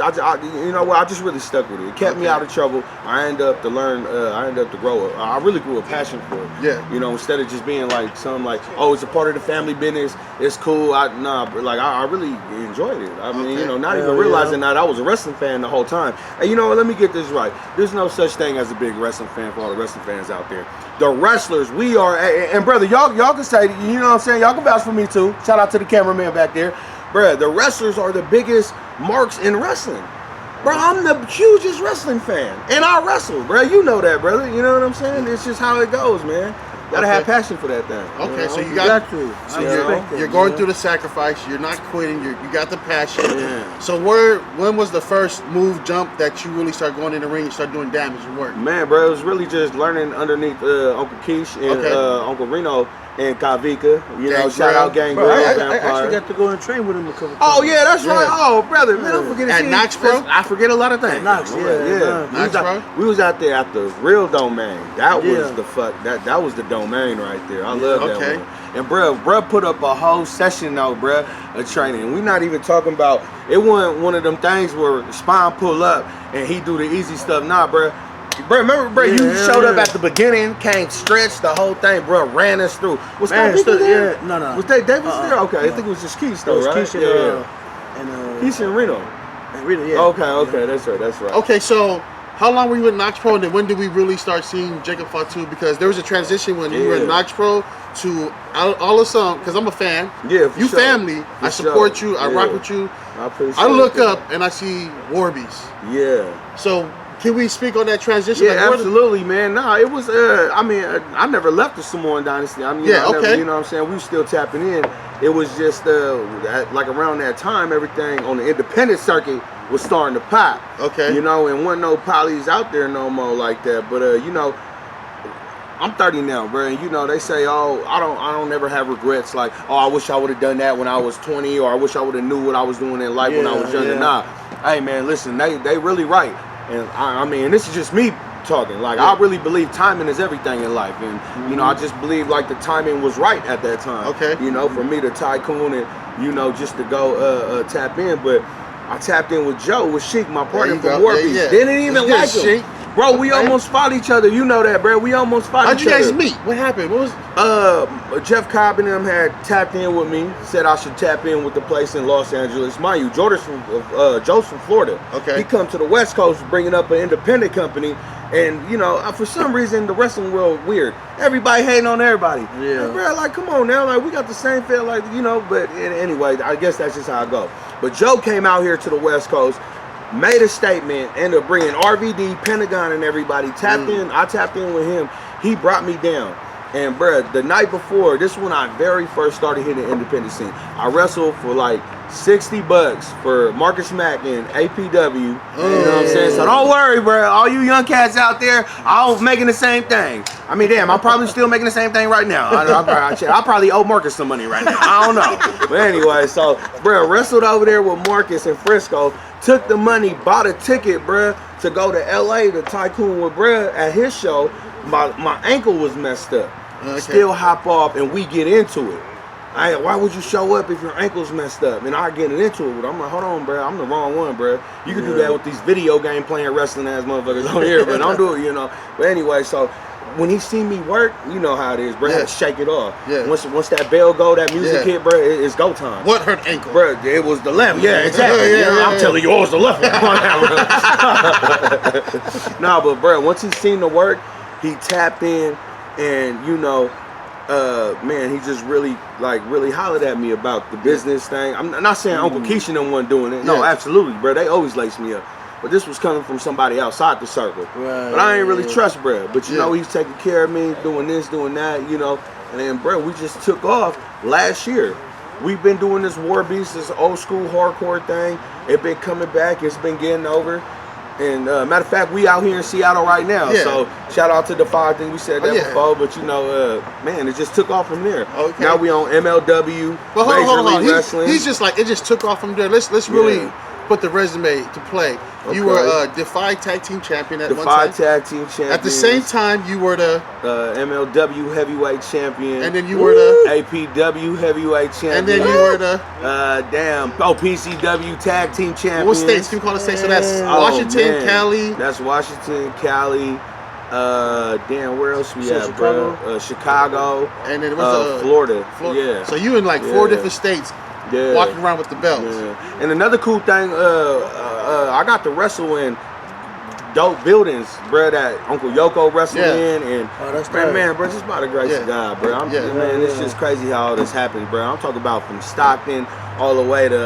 you know what? I just really stuck with it. It kept me out of trouble. I ended up to learn. I ended up to grow. I really grew a passion for it. Yeah. You know, instead of just being like something like, oh, it's a part of the family business. It's cool. I really enjoyed it. I mean, you know, not even realizing that I was a wrestling fan the whole time. And you know what? Let me get this right. There's no such thing as a big wrestling fan for all the wrestling fans out there. The wrestlers, we are, and brother, y'all can say, you know what I'm saying? Y'all can vouch for me too. Shout out to the cameraman back there. Bruh, the wrestlers are the biggest marks in wrestling. Bro, I'm the hugest wrestling fan. And I wrestle, bro. You know that, brother. You know what I'm saying? It's just how it goes, man. Gotta have passion for that thing. Okay, you know? so you got to. So you're going through the sacrifice. You're not quitting. You got the passion. Yeah. So when was the first jump that you really started going in the ring and start doing damage and work? Man, bro, it was really just learning underneath Uncle Keish and Uncle Reno and Kavika. You know, shout out Gang Grill. I actually got to go and train with him a couple times. Oh yeah, that's right. Oh brother, man, don't forget At Knox Pro? I forget a lot of things. At Knox, We was out there at the real domain. That was the that was the domain right there. I love that one. And bro put up a whole session though, bro, of training. We not even talking about it. Wasn't one of them things where Spawn pull up and he do the easy stuff. Nah, bro. Bro, remember, bro, you showed up at the beginning, came stretched, the whole thing, bro, ran us through. Was that there? No. Was that Davis there? Okay, I think it was just Keish though, right? Keish Keish and Reno. Okay, that's right. Okay, so how long were you in Knox Pro, and then when did we really start seeing Jacob Fatu? Because there was a transition when you were in Knox Pro to all of some. Because I'm a fan. Yeah, for you sure. family. I support you. I rock with you. I appreciate. I look up and I see Warbies. Yeah. So can we speak on that transition? Yeah, absolutely, man. Nah, it was. I mean, I never left the Samoan Dynasty. I mean, you know what I'm saying? We were still tapping in. It was just like around that time, everything on the independent circuit was starting to pop. Okay. You know, and wasn't no polys out there no more like that. But you know, I'm 30 now, bro, and you know they say, oh, I don't never have regrets. Like, oh, I wish I would have done that when I was 20, or I wish I would have knew what I was doing in life when I was younger. Nah, hey man, listen, they really right. And I mean, this is just me talking. Like, I really believe timing is everything in life, and you know, I just believe like the timing was right at that time. Okay. You know, for me to tycoon and you know just to go tap in, but I tapped in with Joe, with Sheik, my partner from Warbeast. Didn't even like him. Sheik. Bro, we almost fought each other. You know that, bro. We almost fought each other. How'd you guys meet? What happened? What was? Jeff Cobb and them had tapped in with me. Said I should tap in with the place in Los Angeles. Mind you, Joe's from Florida. Okay. He come to the West Coast bringing up an independent company, and you know, for some reason, the wrestling world weird. Everybody hating on everybody. Yeah. And, bro, like, come on now, like we got the same feel, like you know. But anyway, I guess that's just how I go. But Joe came out here to the West Coast, made a statement, ended up bringing RVD, Pentagon, and everybody. Tapped in. I tapped in with him. He brought me down. And bruh, the night before, this is when I very first started hitting the independent scene. I wrestled for like $60 for Marcus Mack and APW. You know what I'm saying? So don't worry, bruh. All you young cats out there, I was making the same thing. I mean, damn, I'm probably still making the same thing right now. I probably owe Marcus some money right now. I don't know. But anyway, so bruh, wrestled over there with Marcus in Frisco. Took the money, bought a ticket, bruh, to go to LA to tycoon with bruh at his show. My ankle was messed up. Okay. Still hop off and we get into it. Why would you show up if your ankle's messed up? And I get into it. But I'm like, hold on, bro. I'm the wrong one, bro. You can do that with these video game playing wrestling ass motherfuckers on here, but don't do it, you know. But anyway, so when he see me work, you know how it is, bro. I had to shake it off. Yeah. Once that bell go, that music hit, bro, it's go time. What hurt ankle? Bro, it was the left. Yeah, exactly. I'm telling you, it was the left one. Nah, but bro, once he seen the work, he tapped in, and you know, man, he just really hollered at me about the business thing. I'm not saying Uncle Keisha and them wasn't doing it. No, absolutely, bro. They always lace me up. But this was coming from somebody outside the circle. Right, but I ain't really trust bro. But you know, he's taking care of me, doing this, doing that, you know. And then, bro, we just took off last year. We've been doing this War Beast, this old school hardcore thing. It been coming back. It's been getting over. And matter of fact, we out here in Seattle right now. Yeah. So shout out to Defy. I think we said that before. But you know, man, it just took off from there. Okay. Now we on MLW. Well, hold on. Wrestling. He's just like, it just took off from there. Let's really put the resume to play. Okay. You were Defy Tag Team Champion at one time. Defy Tag Team Champion. At the same time, you were the MLW Heavyweight Champion. And then you were the APW Heavyweight Champion. And then you were the PCW Tag Team Champion. What states can we call the states? So that's Washington, Cali. That's Washington, Cali. Where else we at, bro? Chicago. And then it was Florida. Yeah. So you in like 4 different states. Yeah. Walking around with the belts. Yeah. And another cool thing, I got to wrestle in dope buildings, bro, that Uncle Yoko wrestled in. And that's man, bro, just by the grace of God, bro. Man, it's just crazy how all this happened, bro. I'm talking about from Stockton all the way to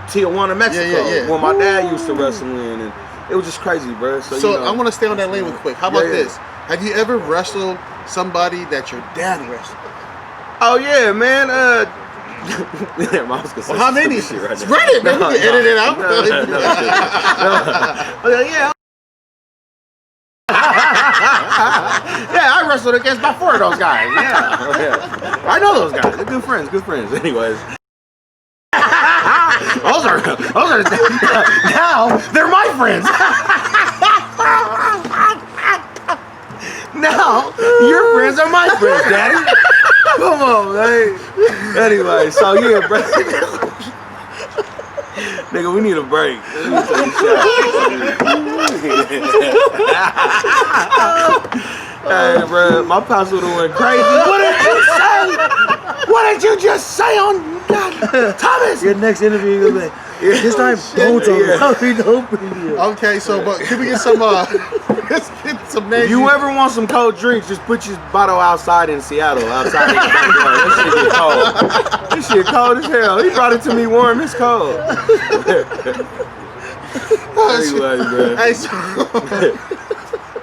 Tijuana, Mexico, where my dad used to wrestle in. And it was just crazy, bro. So you know, I want to stay on that lane real quick. How about this? Have you ever wrestled somebody that your dad wrestled? Oh, yeah, man. Well, how many? Shit right Spread it, man. We can edit it out. I wrestled against about 4 of those guys. Yeah. I know those guys. They're good friends. Anyways. Those are now they're my friends. Now your friends are my friends, Daddy. Come on, man. Anyway, so yeah, bro. Nigga, we need a break. Hey, bro, my pops would have went crazy. What did you say? What did you just say on Thomas? Your next interview, you'll be like, this time, don't talk about Okay, so but can we get some let's get some names. If you ever want some cold drinks, just put your bottle outside in Seattle, outside in the backyard. This shit get cold. This shit cold as hell. He brought it to me warm. It's cold. Anyway, man. Hey, so,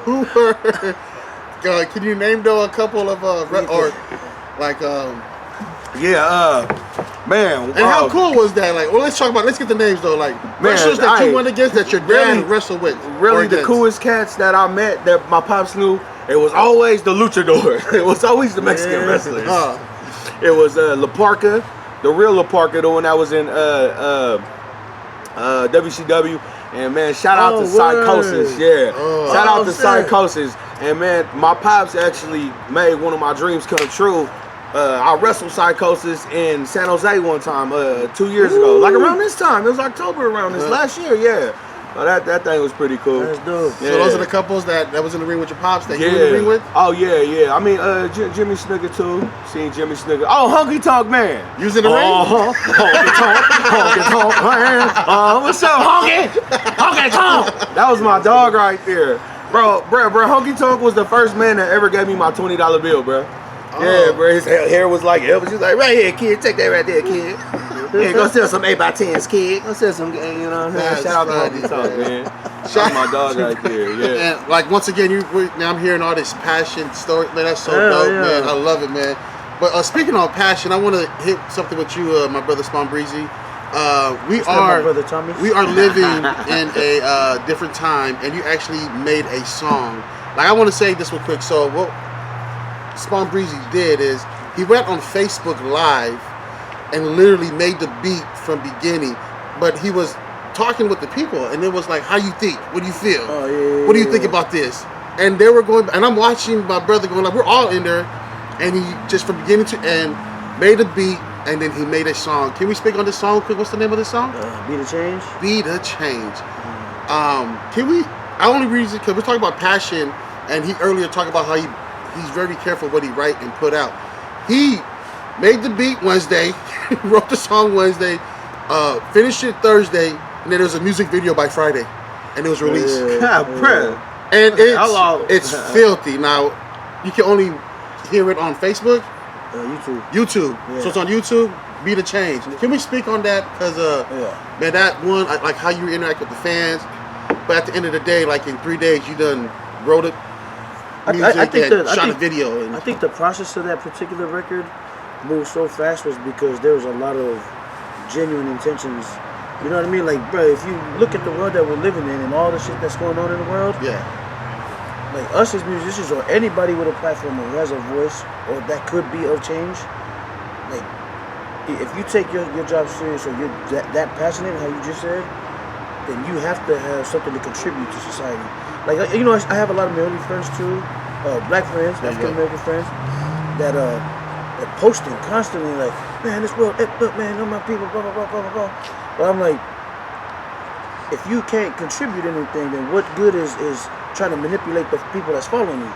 who were? Can you name though a couple of or like man. And how cool was that? Like, well, let's get the names though. Like wrestlers that you went against that your dad wrestled with. Really, the coolest cats that I met that my pops knew. It was always the luchador. It was always the Mexican wrestlers. It was La Parca, the real La Parca, the one that was in WCW. And man, shout out to Psychosis. Yeah. Shout out to Psychosis. And man, my pops actually made one of my dreams come true. I wrestled Psychosis in San Jose one time 2 years ago. Like around this time. It was October around this last year, yeah. Oh, that thing was pretty cool. That's dope. Yeah. So those are the couples that was in the ring with your pops that you were in the ring with? Oh yeah. I mean Jimmy Snooker too. Seen Jimmy Snooker. Oh, Honky Tonk Man. You was in the ring? Honky Tonk Man. What's up, Honky Tonk? That was my dog right there. Bro, Honky Tonk was the first man that ever gave me my $20 bill, bro. Yeah, bro, his hair was like Elvis. He's like, right here, kid, take that right there, kid. Yeah, go sell some 8x10s, kid. Go sell some, you know what I'm saying? Shout out to Honky Tonk, man. Shout out my dog right there, yeah. And like, once again, now I'm hearing all this passion story. Man, that's so dope, man. I love it, man. But speaking of passion, I want to hit something with you, my brother SpawnBreezie. We are living in a different time, and you actually made a song. Like, I want to say this real quick. So what SpawnBreezie did is he went on Facebook Live and literally made the beat from beginning, but he was talking with the people, and it was like, how you think? What do you feel? What do you think about this? And they were going, and I'm watching my brother going like, we're all in there, and he just from beginning to end made a beat, and then he made a song. Can we speak on this song quick? What's the name of this song? Be the Change. Be the Change. Can we? I only reason because we're talking about passion, and he earlier talked about how he's very careful what he write and put out. He made the beat Wednesday, wrote the song Wednesday, finished it Thursday, and then there was a music video by Friday, and it was released. God, bro. And it's filthy. Now, you can only hear it on Facebook? YouTube. YouTube. Yeah. So it's on YouTube. Be the Change. Can we speak on that? Because man, that one, like how you interact with the fans. But at the end of the day, like in 3 days, you done wrote it, music, shot a video. And I think the process of that particular record moved so fast was because there was a lot of genuine intentions. You know what I mean? Like, bro, if you look at the world that we're living in and all the shit that's going on in the world, like us as musicians or anybody with a platform who has a voice or that could be of change, like, if you take your job serious or you're that passionate, how you just said, then you have to have something to contribute to society. Like, you know, I have a lot of minority friends too, black friends, African American friends, that posting constantly like, man, this world, look, man, all my people, blah, blah, blah, blah, blah. But I'm like, if you can't contribute anything, then what good is trying to manipulate the people that's following you?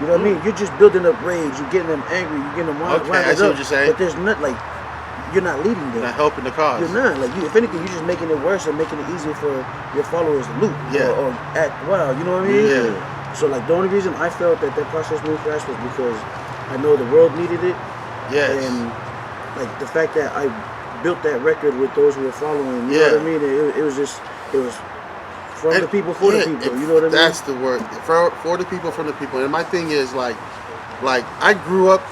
You know what I mean? You're just building up rage, you're getting them angry, you're getting them wound I see up. what you're saying. But there's not, like, you're not leading them. You're not helping the cause. You're not. Like, if anything, you're just making it worse and making it easier for your followers to loot or act wild. You know what I mean? Yeah. So, like, the only reason I felt that process moved fast was because I know the world needed it. Yes. And, like, the fact that I built that record with those who were following, you know what I mean? It was from the people, for the people. You know what I mean? That's the word. For the people, from the people. And my thing is, like I grew up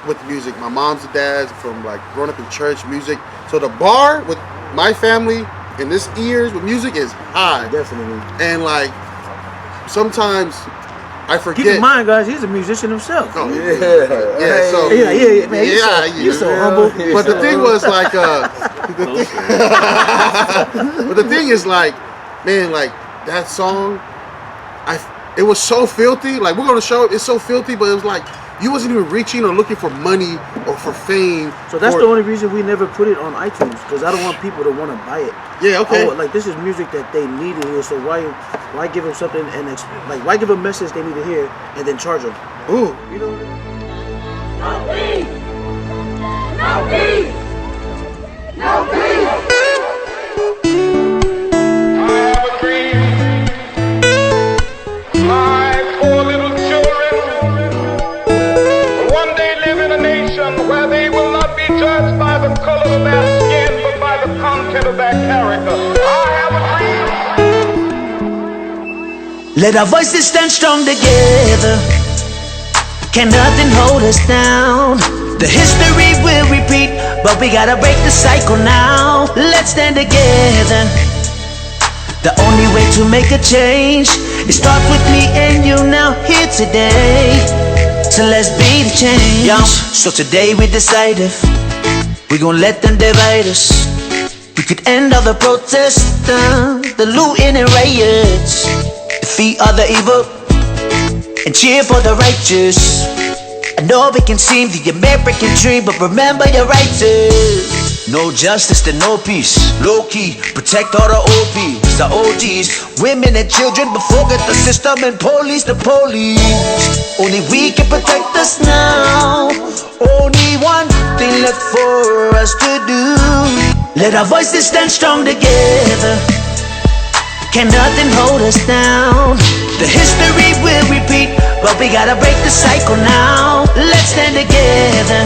with music. My mom's and dad's from, like, growing up in church, music. So the bar with my family in this ears with music is high. Definitely. And, like, sometimes I forget. Keep in mind, guys, he's a musician himself. Oh, man. You're so humble. But the thing was, like, but the thing is, like, man, like, that song, it was so filthy. Like, we're gonna show it. It's so filthy, but it was like you wasn't even reaching or looking for money or for fame. So that's the only reason we never put it on iTunes, because I don't want people to want to buy it. Yeah, okay. Like, this is music that they need to hear. So why give them something and why give them a message they need to hear and then charge them? Ooh. You know. No peace. No peace. No peace. My poor little children one day live in a nation where they will not be judged by the color of their skin, but by the content of their character. I have a dream. Let our voices stand strong together. Can nothing hold us down. The history will repeat, but we gotta break the cycle now. Let's stand together. The only way to make a change is start with me and you now here today. So let's be the change. Yo, so today we decide if we gon' let them divide us. We could end all the protests, the looting and riots, defeat all the evil and cheer for the righteous. I know it can seem the American dream, but remember your rights. No justice, then no peace. Low key, protect all the OPs, the OGs, women and children, but forget the system and police the police. Only we can protect us now. Only one thing left for us to do. Let our voices stand strong together. Can nothing hold us down. The history will repeat, but we gotta break the cycle now. Let's stand together.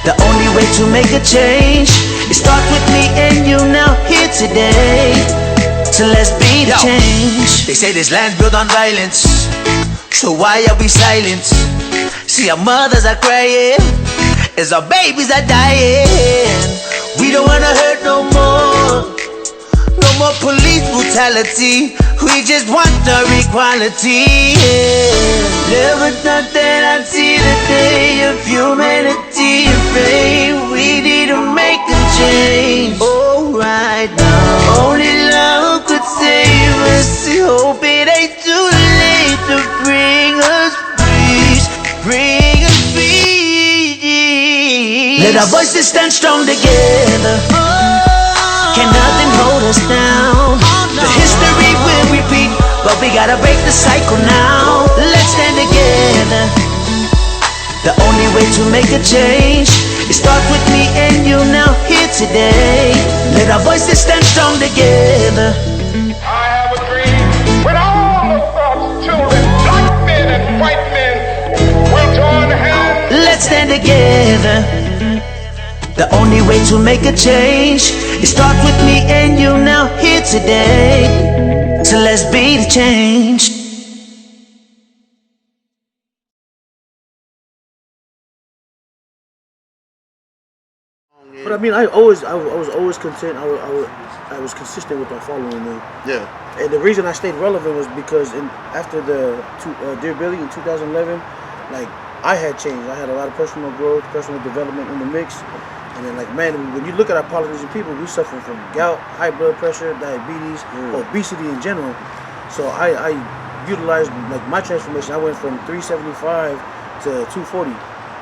The only way to make a change is start with me and you now here today. So let's be the change. They say this land's built on violence, so why are we silent? See, our mothers are crying as our babies are dying. We don't wanna hurt no more. No more police brutality. We just want our equality. Never thought that I'd see the day of humanity afraid. We need to make a change. Oh, right now, only love could save us. Hope it ain't too late to bring us peace. Bring us peace. Let our voices stand strong together. Can nothing hold us down. The history will repeat, but we gotta break the cycle now. Let's stand together. The only way to make a change is start with me and you now here today. Let our voices stand strong together. I have a dream when all of God's children, black men and white men, will join let's stand together. The only way to make a change, it starts with me and you now here today. So let's be the change. But I mean, I was always content. I was consistent with our following me. Yeah. And the reason I stayed relevant was because after the Dear Billy in 2011, like I had changed. I had a lot of personal growth, personal development in the mix. And then like, man, when you look at our Polynesian people, we suffer from gout, high blood pressure, diabetes, obesity in general. So I utilized like my transformation. I went from 375 to 240.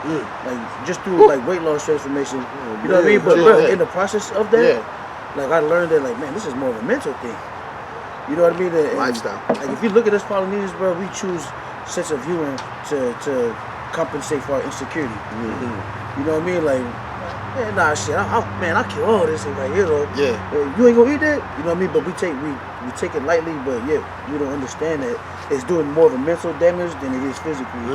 Like just through like weight loss transformation. You know what I mean? But bro, in the process of that, like I learned that like, man, this is more of a mental thing. You know what I mean? And, lifestyle. Like if you look at us Polynesians, bro, we choose sense of humor to compensate for our insecurity. You know what I mean? Like, man, nah, shit. I kill all this right here, though. Yeah. You ain't gonna eat that. You know what I mean? But we take it lightly, but yeah, we don't understand that it's doing more of a mental damage than it is physically.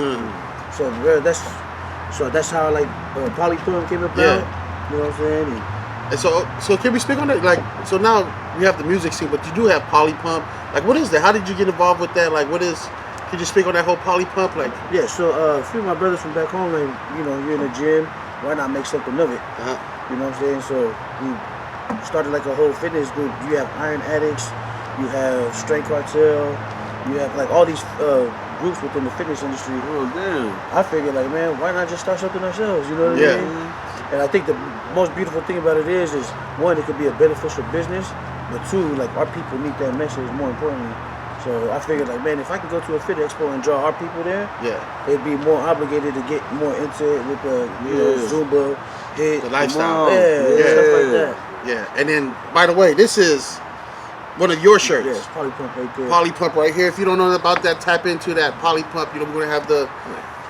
So, bro, that's how like Polypump came about. You know what I'm saying? And so can we speak on that? Like, so now we have the music scene, but you do have Polypump. Like, what is that? How did you get involved with that? Like, what is? Can you speak on that whole Polypump? Like, yeah. So a few of my brothers from back home, like, you know, you're in the gym. Why not make something of it? You know what I'm saying? So we started like a whole fitness group. You have Iron Addicts, you have Strength Cartel, you have like all these groups within the fitness industry. Oh damn! I figured like, man, why not just start something ourselves? You know what I mean? And I think the most beautiful thing about it is one, it could be a beneficial business, but two, like our people need that message more importantly. So I figured like, man, if I could go to a fit expo and draw our people there, they'd be more obligated to get more into it with the you know, Zumba, HIIT, the lifestyle, stuff like that. Yeah, and then by the way, this is one of your shirts. Yeah, it's Polypump right there. Polypump right here. If you don't know about that, tap into that Polypump. You know, we're gonna have the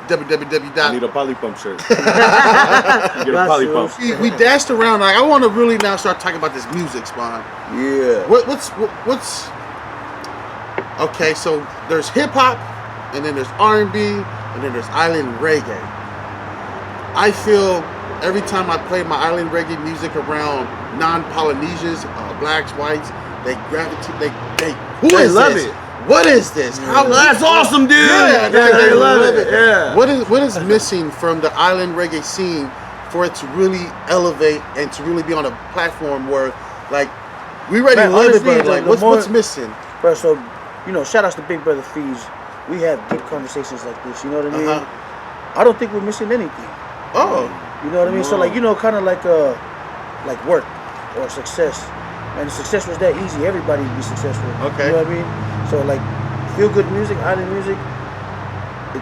www. I need a Polypump shirt. Get a Polypump. We dashed around. Like, I want to really now start talking about this music, Spawn. Yeah. What's okay, so there's hip hop, and then there's R&B, and then there's island reggae. I feel every time I play my island reggae music around non-Polynesians, blacks, whites, they gravitate. They love it. What is this? How that's awesome, dude. Yeah, they love it. Yeah. What is missing from the island reggae scene for it to really elevate and to really be on a platform where, like, we ready to live it, but like, what's missing? Bro, so, you know, shout outs to Big Brother Fees. We have deep conversations like this, you know what I mean? I don't think we're missing anything. You know what I mean? So, like, you know, kind of like work or success. And success was that easy. Everybody would be successful. Okay. You know what I mean? So, like, feel good music, island music,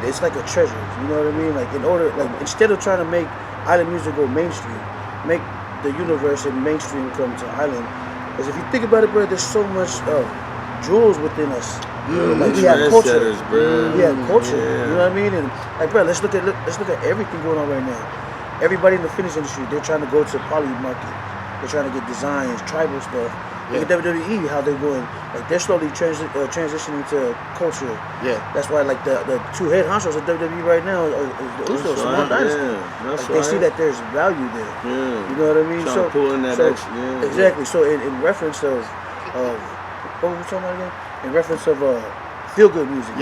it's like a treasure. You know what I mean? Like, instead of trying to make island music go mainstream, make the universe and mainstream come to island. Because if you think about it, bro, there's so much jewels within us. Like, we have culture. We have culture. You know what I mean? And like, bro, let's look at everything going on right now. Everybody in the fitness industry, they're trying to go to poly market. They're trying to get designs, tribal stuff. Look at WWE, how they're going. Like, they're slowly transitioning to culture. Yeah. That's why, like, the two head honchos of WWE right now are the Usos, Samoan Dynasty. They see that there's value there. You know what I mean? So pulling that exactly. So in reference of what were we talking about again? In reference of feel good music.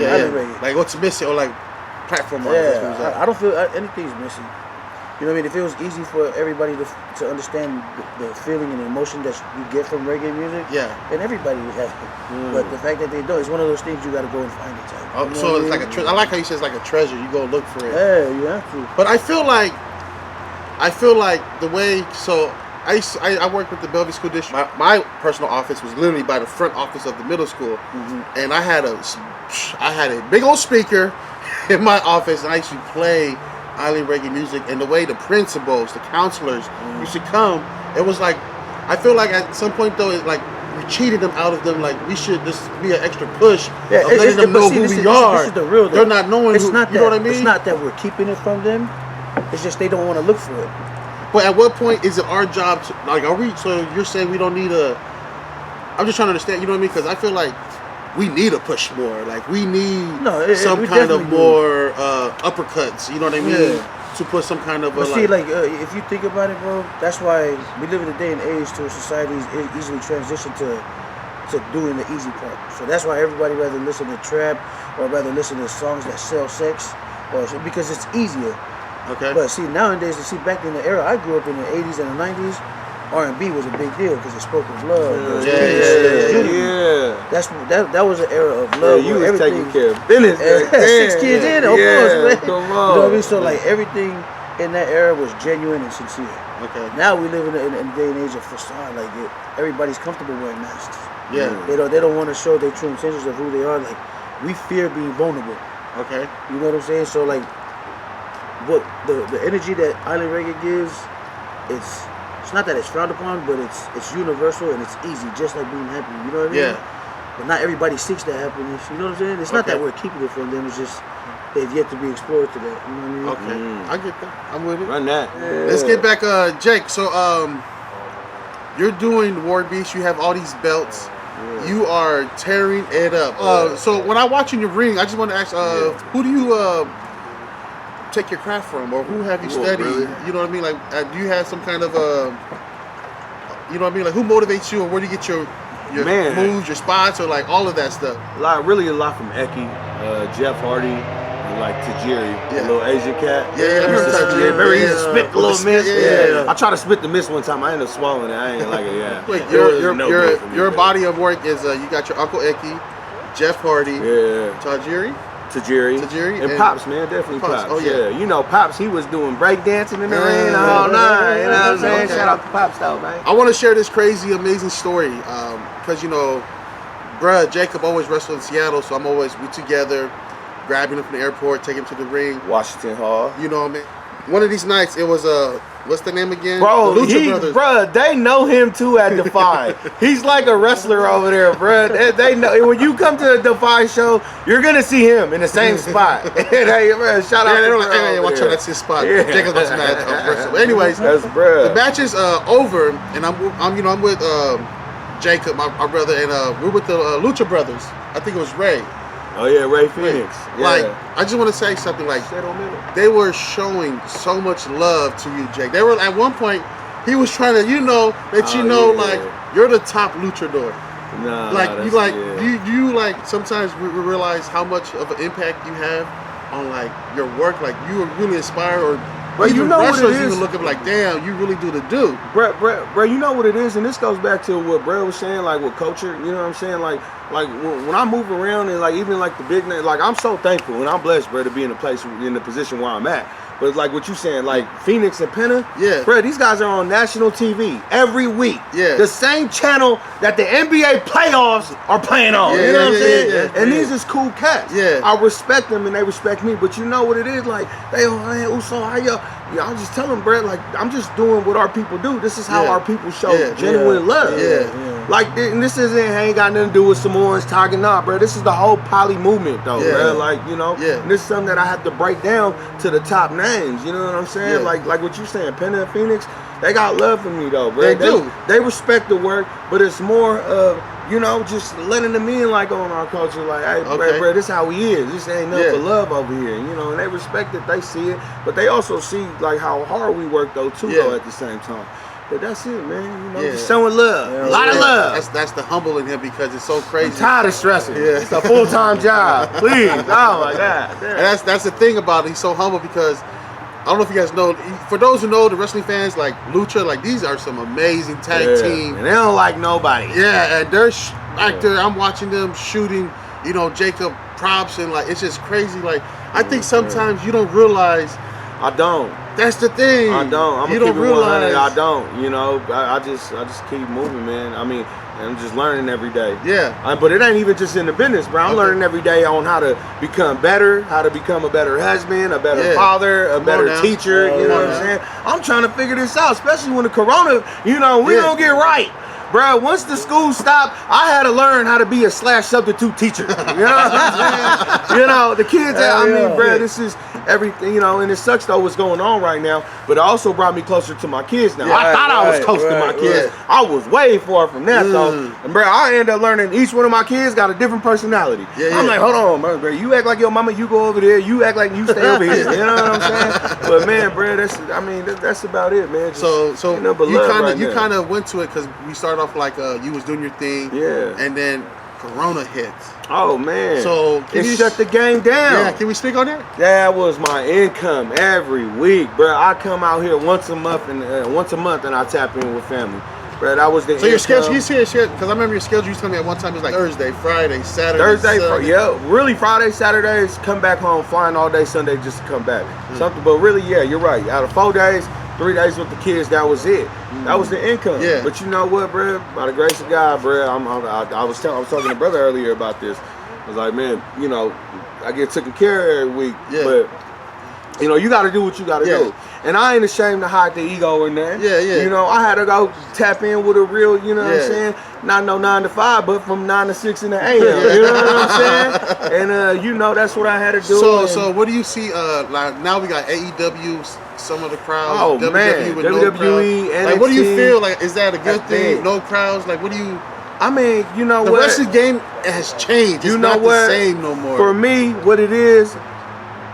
Like, what's missing, or like platform art. I don't feel anything's missing. You know what I mean? If it was easy for everybody to understand the feeling and the emotion that you get from reggae music, then everybody would have it. But the fact that they don't, it's one of those things you got to go and find it. You know so it's like a treasure. I like how you say it's like a treasure. You go look for it. Yeah, you have to. But I feel like the way, so I worked with the Bellevue School District. My personal office was literally by the front office of the middle school, and I had a big old speaker in my office, and I used to play island reggae music. And the way the principals, the counselors used to come, it was like, I feel like at some point though, it like we cheated them out of them. Like, we should just be an extra push of letting them know who we are. This is the real. They're not knowing who, you know what I mean? It's not that we're keeping it from them. It's just they don't want to look for it. But at what point is it our job to, like, are we, so you're saying we don't need I'm just trying to understand, you know what I mean? Because I feel like we need a push more. Like, we need some kind of more uppercuts, you know what I mean? to put some kind of. But see, if you think about it, bro, that's why we live in a day and age to a society is easily transitioned to doing the easy part. So that's why everybody rather listen to trap or rather listen to songs that sell sex, or because it's easier. Okay. But see, nowadays, back in the era I grew up in the 80s and the 90s, R&B was a big deal because it spoke of love. Yeah. That was an era of love. Yeah, you was taking care of business. 6 kids in, of course, man. Come on. You know what I mean? So like everything in that era was genuine and sincere. Okay. Now we live in a day and age of facade. Like everybody's comfortable wearing masks. Yeah. They don't want to show their true intentions of who they are. Like we fear being vulnerable. Okay. You know what I'm saying? So like, what the energy that Island Reggae gives, it's not that it's frowned upon, but it's universal and it's easy, just like being happy. You know what I mean? Yeah. But not everybody seeks that happiness. You know what I'm saying? It's not that we're keeping it from them. It's just they've yet to be explored to that. You know what I mean? Okay. I get that. I'm with it. Run that. Let's get back, Jake. So, you're doing War Beast. You have all these belts. Yeah. You are tearing it up. So when I watch in your ring, I just want to ask, who do you take your craft from, or who have you studied? Really? You know what I mean? Like, do you have some kind of you know what I mean? Like, who motivates you, or where do you get your moves, your spots, or like all of that stuff? A lot from Eki, Jeff Hardy, and like Tajiri, the little Asian cat. Very easy to spit the little miss. I tried to spit the miss one time. I ended up swallowing it. I ain't like it. Yeah. Wait, your body of work is you got your Uncle Eki, Jeff Hardy, Tajiri, and Pops, man, definitely Pops. Oh yeah, you know Pops. He was doing breakdancing in the ring all night. You know what I'm saying? Okay. Shout out to Pops, though, man. I want to share this crazy, amazing story because you know, bruh, Jacob always wrestled in Seattle, so we together, grabbing him from the airport, taking him to the ring, Washington Hall. You know what I mean? One of these nights, it was what's the name again? Bro, the Lucha Brothers. Bruh, they know him too at Defy. He's like a wrestler over there, bruh. They know. When you come to a Defy show, you're gonna see him in the same spot. Hey, man, shout out. They're like, hey, watch out, that's his spot. Yeah. Jacob doesn't match. But anyways, the match is over, and I'm with Jacob, my brother, and we're with the Lucha Brothers. I think it was Ray. Oh yeah, Ray Phoenix. Yeah. Like, I just want to say something. Like, they were showing so much love to you, Jake. They were at one point. He was trying to, like you're the top luchador. Nah, you like sometimes we realize how much of an impact you have on like your work. Like you were really inspired, or but you know what it is. Even look up like, damn, you really do the do. Brett, you know what it is, and this goes back to what Brett was saying, like with culture. You know what I'm saying, like when I move around and like even like the big name, like I'm so thankful and I'm blessed, bro, to be in the position where I'm at. But like what you saying, like Phoenix and Penna, bro, these guys are on national TV every week. Yeah, the same channel that the NBA playoffs are playing on. You know what I'm saying? And these is cool cats. Yeah, I respect them and they respect me. But you know what it is? Like they, hey, Uso, how y'all? Yeah, I'm just telling Brett, like I'm just doing what our people do. This is how our people show genuine love. Like, and this ain't got nothing to do with Samoans, Tongan, nah, bro. This is the whole poly movement, though, bro. Like, and this is something that I have to break down to the top names. You know what I'm saying? Like what you saying, Penna and Phoenix, they got love for me, though, bro. They do. They respect the work, but it's more of, just letting them in, like, on our culture. Like, hey, bro, this how he is. This ain't nothing but love over here, and they respect it. They see it, but they also see, like, how hard we work, though, too, though, at the same time. But that's it, man. Just showing love. A lot of love. That's the humble in him because it's so crazy. I'm tired of stressing. It's a full-time job. Please. Oh, my God. And that's the thing about it. He's so humble because, I don't know if you guys know, for those who know, the wrestling fans, like Lucha, like these are some amazing tag team. And they don't like nobody. Yeah, and they're there. I'm watching them shooting, Jacob props, and like, it's just crazy. Like, I think sometimes you don't realize. I don't. That's the thing. I don't. I'm gonna keep it 100. I don't. I just keep moving, man. I mean, I'm just learning every day. Yeah. But it ain't even just in the business, bro. I'm learning every day on how to become better, how to become a better husband, a better father, a better teacher. You know what I'm saying? I'm trying to figure this out, especially when the corona, we don't get right. bro, once the school stopped, I had to learn how to be a /substitute teacher. You know what I'm saying? You know, the kids, bro, this is everything, you know, and it sucks though what's going on right now, but it also brought me closer to my kids now. I thought I was close to my kids. I was way far from that though. And bro, I ended up learning each one of my kids got a different personality. I'm like, hold on, bro, you act like your mama, you go over there, you act like you stay over here. You know what I'm saying? But man, bro, that's about it, man. Just, so you kind of went to it because we started off like you was doing your thing, and then Corona hit. Oh man! So it shut the game down. Yeah, can we speak on that? That was my income every week, bro. I come out here once a month and I tap in with family, bro. That was the. So your schedule, you see shit? Because I remember your schedule. You told me at one time it was like Thursday, Friday, Saturday. Really Friday, Saturdays, come back home, flying all day Sunday just to come back. Something, but really, yeah, you're right. Out of 4 days, 3 days with the kids, that was it. That was the income. Yeah. But you know what, bro? By the grace of God, bro, I was talking to brother earlier about this. I was like, man, you know, I get taken care of every week, but you know, you got to do what you got to do. And I ain't ashamed to hide the ego in there. You know, I had to go tap in with a real, you know what I'm saying? Not no 9 to 5, but from 9 to 6 in the AM. You know what I'm saying? And you know, that's what I had to do. So what do you see? Like now we got AEW. Some of the crowds, WWE, with WWE, no crowds. Like, what do you feel? Like, is that a good thing? Big. No crowds? Like, what do you? I mean, you know the what? The wrestling game has changed. It's not the same no more. For me, what it is,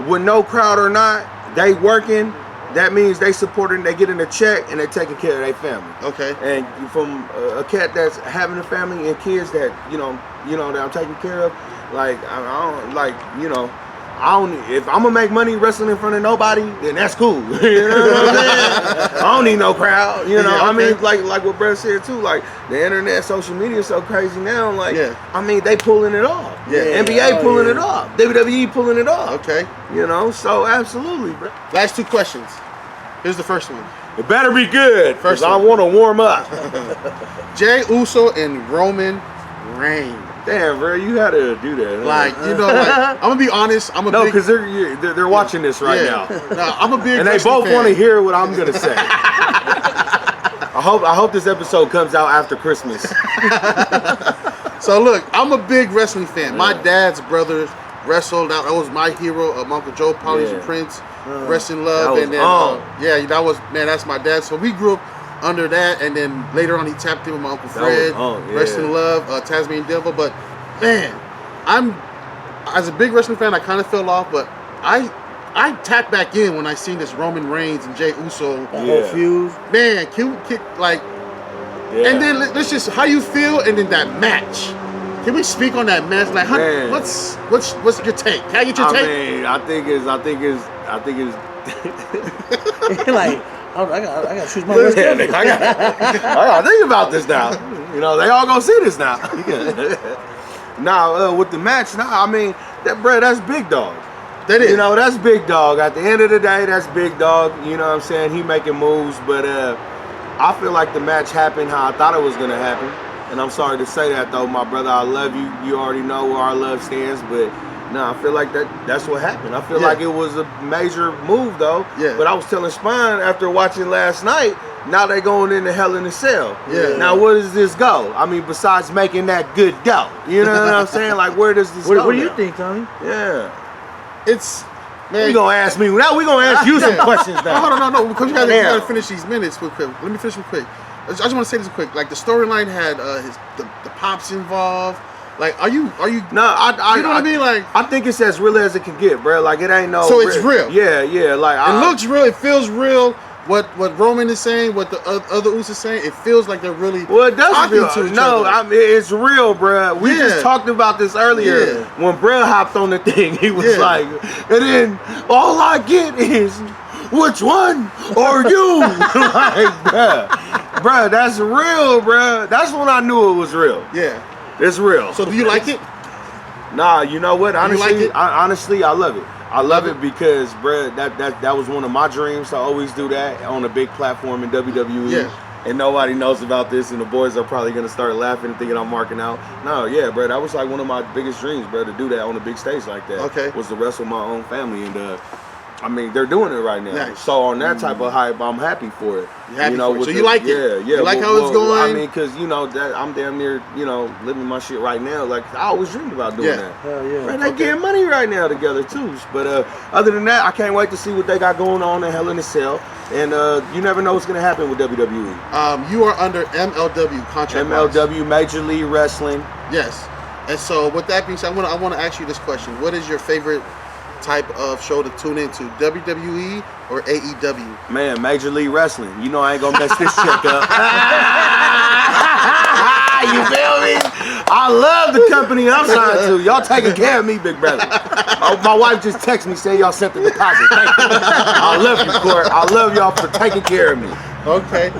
with no crowd or not, they working. That means they supporting, they getting a check, and they taking care of their family. Okay. And from a cat that's having a family and kids that you know that I'm taking care of, like I don't like if I'm gonna make money wrestling in front of nobody, then that's cool. You know what I'm saying? I don't need no crowd. You know, I mean, like what Brett said too. Like the internet, social media is so crazy now. Like, I mean, they pulling it off. NBA pulling it off. WWE pulling it off. Okay. You know, so absolutely, bro. Last 2 questions. Here's the first one. It better be good. First, I want to warm up. Jey Uso and Roman Reigns. Damn, bro, you had to do that. Like, you know, like, I'm gonna be honest. Because they're watching this right now. No, I'm a big and they both want to hear what I'm gonna say. I hope this episode comes out after Christmas. So look, I'm a big wrestling fan. My dad's brother wrestled. That was my hero, Uncle Joe, Polynesian Prince, Wrestling Love, and then that's my dad. So we grew up under that, and then later on he tapped in with my Uncle Fred, Wrestling Love, Tasmanian Devil. But man, as a big wrestling fan, I kind of fell off, but I tapped back in when I seen this Roman Reigns and Jey Uso fuse. Man, and then let's just how you feel, and then that match. Can we speak on that match? Like, what's your take? Can I get your take? I mean, I think it's like. I gotta choose my words. I gotta think about this now. You know, they all gonna see this now. Now, with the match, I mean, that's big dog. That is. You know, that's big dog. At the end of the day, that's big dog. You know what I'm saying? He making moves, but I feel like the match happened how I thought it was gonna happen. And I'm sorry to say that though, my brother. I love you. You already know where our love stands, but. No, I feel like that's what happened. I feel like it was a major move though. Yeah. But I was telling Spawn after watching last night, now they going into Hell in a Cell. Yeah. Now where does this go? I mean, besides making that good dough. You know what I'm saying? Like where does this go? What do you think, Tony? Yeah. It's man. You gonna ask me now? We gonna ask you some questions now. Hold on, no, because you gotta finish these minutes real quick. Let me finish real quick. I just want to say this quick. Like the storyline had the pops involved. Like, are you? No, you know what I mean? Like, I think it's as real as it can get, bro. Like, it ain't no. So it's real. Yeah. Like, it looks real. It feels real. What Roman is saying, what the other Usos is saying, it feels like they're really. Well, it does feel. No, I mean it's real, bro. We just talked about this earlier. Yeah. When Bro hopped on the thing, he was like, and then all I get is, which one are you? Like, bro, that's real, bro. That's when I knew it was real. Yeah. It's real. So do you like it? Nah, you know what? Honestly, like honestly, I love it. I love it because, bruh, that was one of my dreams to always do that on a big platform in WWE. Yeah. And nobody knows about this, and the boys are probably gonna start laughing and thinking I'm marking out. No, yeah, bro, that was like one of my biggest dreams, bro, to do that on a big stage like that. Okay. Was to wrestle my own family, and I mean, they're doing it right now. Nice. So on that type of hype, I'm happy for it. You happy for it. with So you like it? Yeah, yeah. You like how it's going? I mean, because that I'm damn near, living my shit right now. Like I always dreamed about doing that. Hell yeah. Man, they getting money right now together too. But other than that, I can't wait to see what they got going on in Hell in a Cell. And you never know what's gonna happen with WWE. You are under MLW contract. MLW, Major League Wrestling. Yes. And so with that being said, I want to ask you this question: what is your favorite type of show to tune into, WWE or AEW? Man, Major League Wrestling. You know I ain't gonna mess this chick up. You feel me? I love the company I'm signed to. Y'all taking care of me, big brother. My wife just texted me saying y'all sent the deposit. Thank you. I love you, Court. I love y'all for taking care of me. Okay.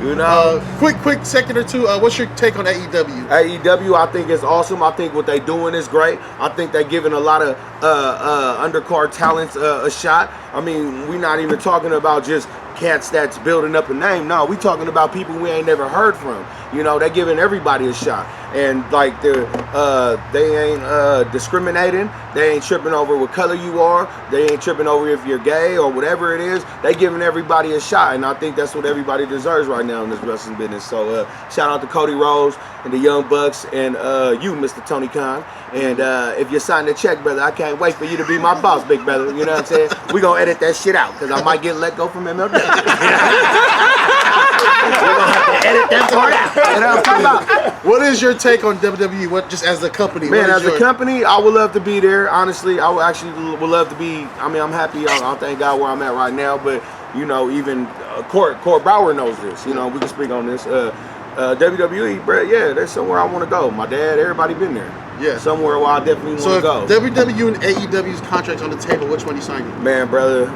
Quick second or two. What's your take on AEW? AEW, I think is awesome. I think what they doing is great. I think they're giving a lot of undercard talents a shot. I mean, we're not even talking about just cats that's building up a name. No, we talking about people we ain't never heard from. They're giving everybody a shot. And like they ain't discriminating. They ain't tripping over what color you are. They ain't tripping over if you're gay or whatever it is. They giving everybody a shot, and I think that's what everybody deserves right now in this wrestling business. So shout out to Cody Rhodes and the Young Bucks and you, Mr. Tony Khan. And if you sign the check, brother, I can't wait for you to be my boss, big brother. You know what I'm saying? We gonna edit that shit out because I might get let go from MLW. We're gonna have to edit that part out. You know what I'm talking about? What is your take on WWE? What, just as a company? Man, as a company, I would love to be there. Honestly, I would love to be. I mean, I'm happy. I thank God where I'm at right now. But even Court Brower knows this. We can speak on this. WWE, bro. Yeah, that's somewhere I want to go. My dad, everybody been there. Yeah, somewhere where I definitely want to go. So if WWE and AEW's contracts on the table, which one you signing? Man, brother,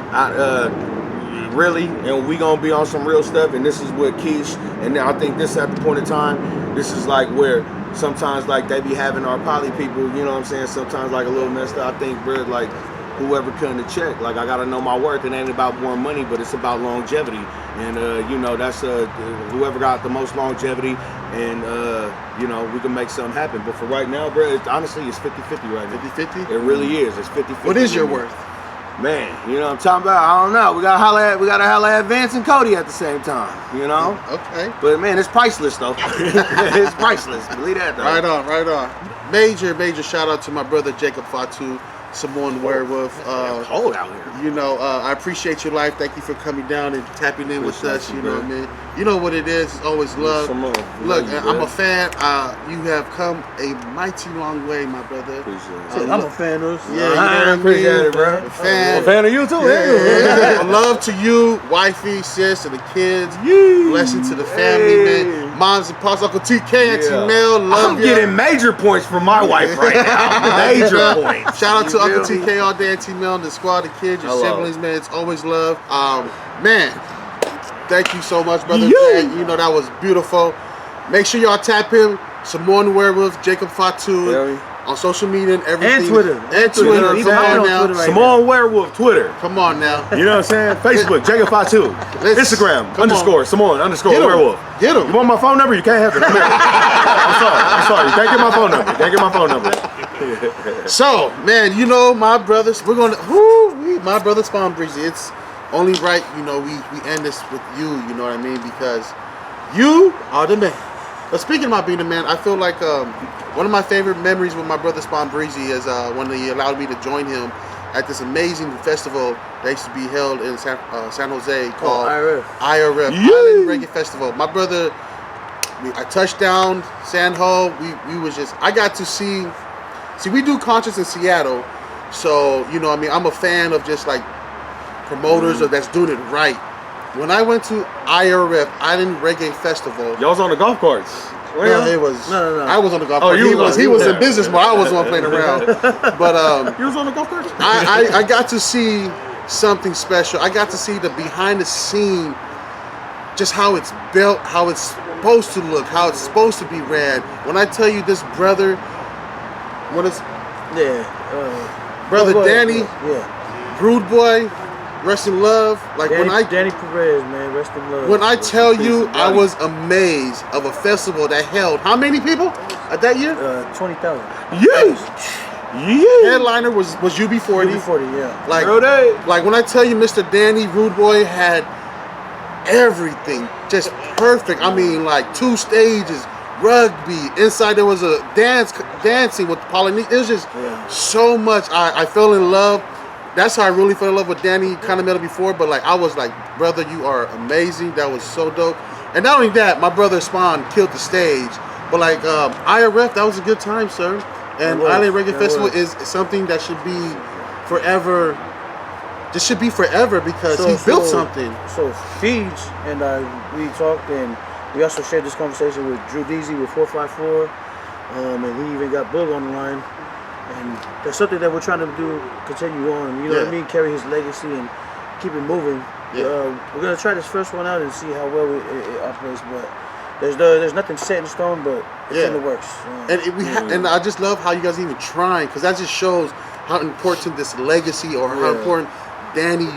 really, and we gonna be on some real stuff, and this is what Keish, and I think this at the point in time, this is like where sometimes like they be having our poly people, you know what I'm saying, sometimes like a little messed up. I think, bro, like whoever cutting the check, like I gotta know my worth. It ain't about more money, but it's about longevity, and that's whoever got the most longevity, and we can make something happen. But for right now, bro, honestly it's 50-50 right now. 50-50? It really is. It's 50-50. What is your worth? Man, you know what I'm talking about? I don't know. We gotta holla at Vance and Cody at the same time, Okay. But man, it's priceless though. It's priceless. Believe that though. Right on. Major shout out to my brother Jacob Fatu, Samoan Werewolf. Cold out here. I appreciate your life. Thank you for coming down and tapping in with us. You know what I mean? You know what it is. It's always love. Look, I'm a fan. You have come a mighty long way, my brother. I'm a fan of this. Yeah, I appreciate it, bro. I'm a fan of you too. Yeah. Love to you, wifey, sis, and the kids. Blessing to the family, man. Moms and pops, Uncle TK, Auntie Mel. Love you. I'm getting major points from my wife right now. Major points. Shout out to Uncle TK all day, Auntie Mel, and the squad, the kids, your siblings, man. It's always love. Man, thank you so much, brother. Man, that was beautiful. Make sure y'all tap him, Samoan Werewolf, Jacob Fatu, on social media and everything. And Twitter. Come on now. Samoan Werewolf, Twitter. Come on now. You know what I'm saying? Facebook, Jacob Fatu. Instagram, _Samoan _werewolf. Get him. You want my phone number? You can't have it. I'm sorry. You can't get my phone number. So, man, my brothers, my brother SpawnBreezie, it's only right, we end this with you know what I mean, because you are the man. But speaking about being the man, I feel like one of my favorite memories with my brother SpawnBreezie is when he allowed me to join him at this amazing festival that used to be held in San Jose called IRF Island Reggae Festival. My brother, I touched down San Ho. We was just, I got to see, we do concerts in Seattle, so I'm a fan of just like promoters that's doing it right. When I went to IRF Island Reggae Festival, y'all was on the golf carts. No, it was. No. I was on the golf cart. He was in business mode. I was on playing around. But you was on the golf cart. I got to see something special. I got to see the behind the scene, just how it's built, how it's supposed to look, how it's supposed to be ran. When I tell you this brother, brother Danny, Rudeboy, rest in love. Like Danny Perez, man, rest in love. When I tell you, I was amazed of a festival that held how many people at that year? 20,000. Yes. Yeah. Headliner was UB40. UB40, yeah. Like when I tell you Mr. Danny Rudeboy had everything just perfect. I mean, like 2 stages, rugby. Inside there was a dancing with Polynesian. It was just so much. I fell in love. That's how I really fell in love with Danny. Kind of met him before, but like I was like, brother, you are amazing. That was so dope. And not only that, my brother Spawn killed the stage. But like IRF, that was a good time, sir. And Island Reggae Festival is something that should be forever. This should be forever because he built something. So Feej and we talked, and we also shared this conversation with Drew Deasy with 454, and he even got Boog on the line. And that's something that we're trying to do, continue on. You know what I mean? Carry his legacy and keep it moving. Yeah. We're gonna try this first one out and see how well it operates, but. There's nothing set in stone, but it's in the works. And I just love how you guys are even trying, because that just shows how important this legacy or how important Danny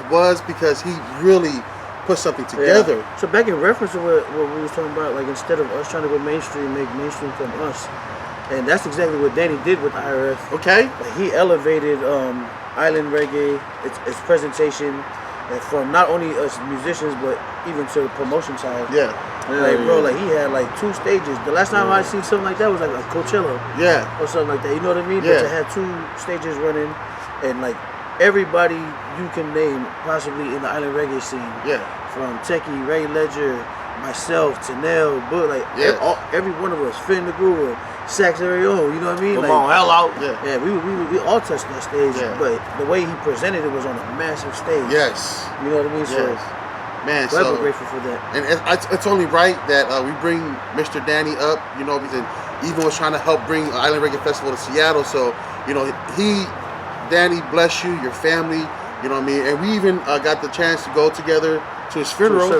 was, because he really put something together. Yeah. So back in reference to what we was talking about, like instead of us trying to go mainstream, make mainstream from us, and that's exactly what Danny did with IRF. Okay. Like he elevated Island Reggae, its presentation, and from not only us musicians, but even to the promotion side. Yeah. Bro, like he had like 2 stages. The last time I seen something like that was like a Coachella. Yeah. Or something like that. You know what I mean? Yeah. But to have 2 stages running, and like everybody you can name possibly in the Island Reggae scene. Yeah. From Techie, Ray Ledger, myself, Tanel, but like every one of us, Finn the Groove, Sax Ariel, you know what I mean? Come like, on, hell out. Yeah, we all touched that stage, but the way he presented it was on a massive stage. Yes. You know what I mean? So, man, so grateful for that. And it's only right that we bring Mr. Danny up, you know, because even was trying to help bring Island Reggae Festival to Seattle. So, you know, Danny, bless you, your family, you know what I mean? And we even got the chance to go together to his funeral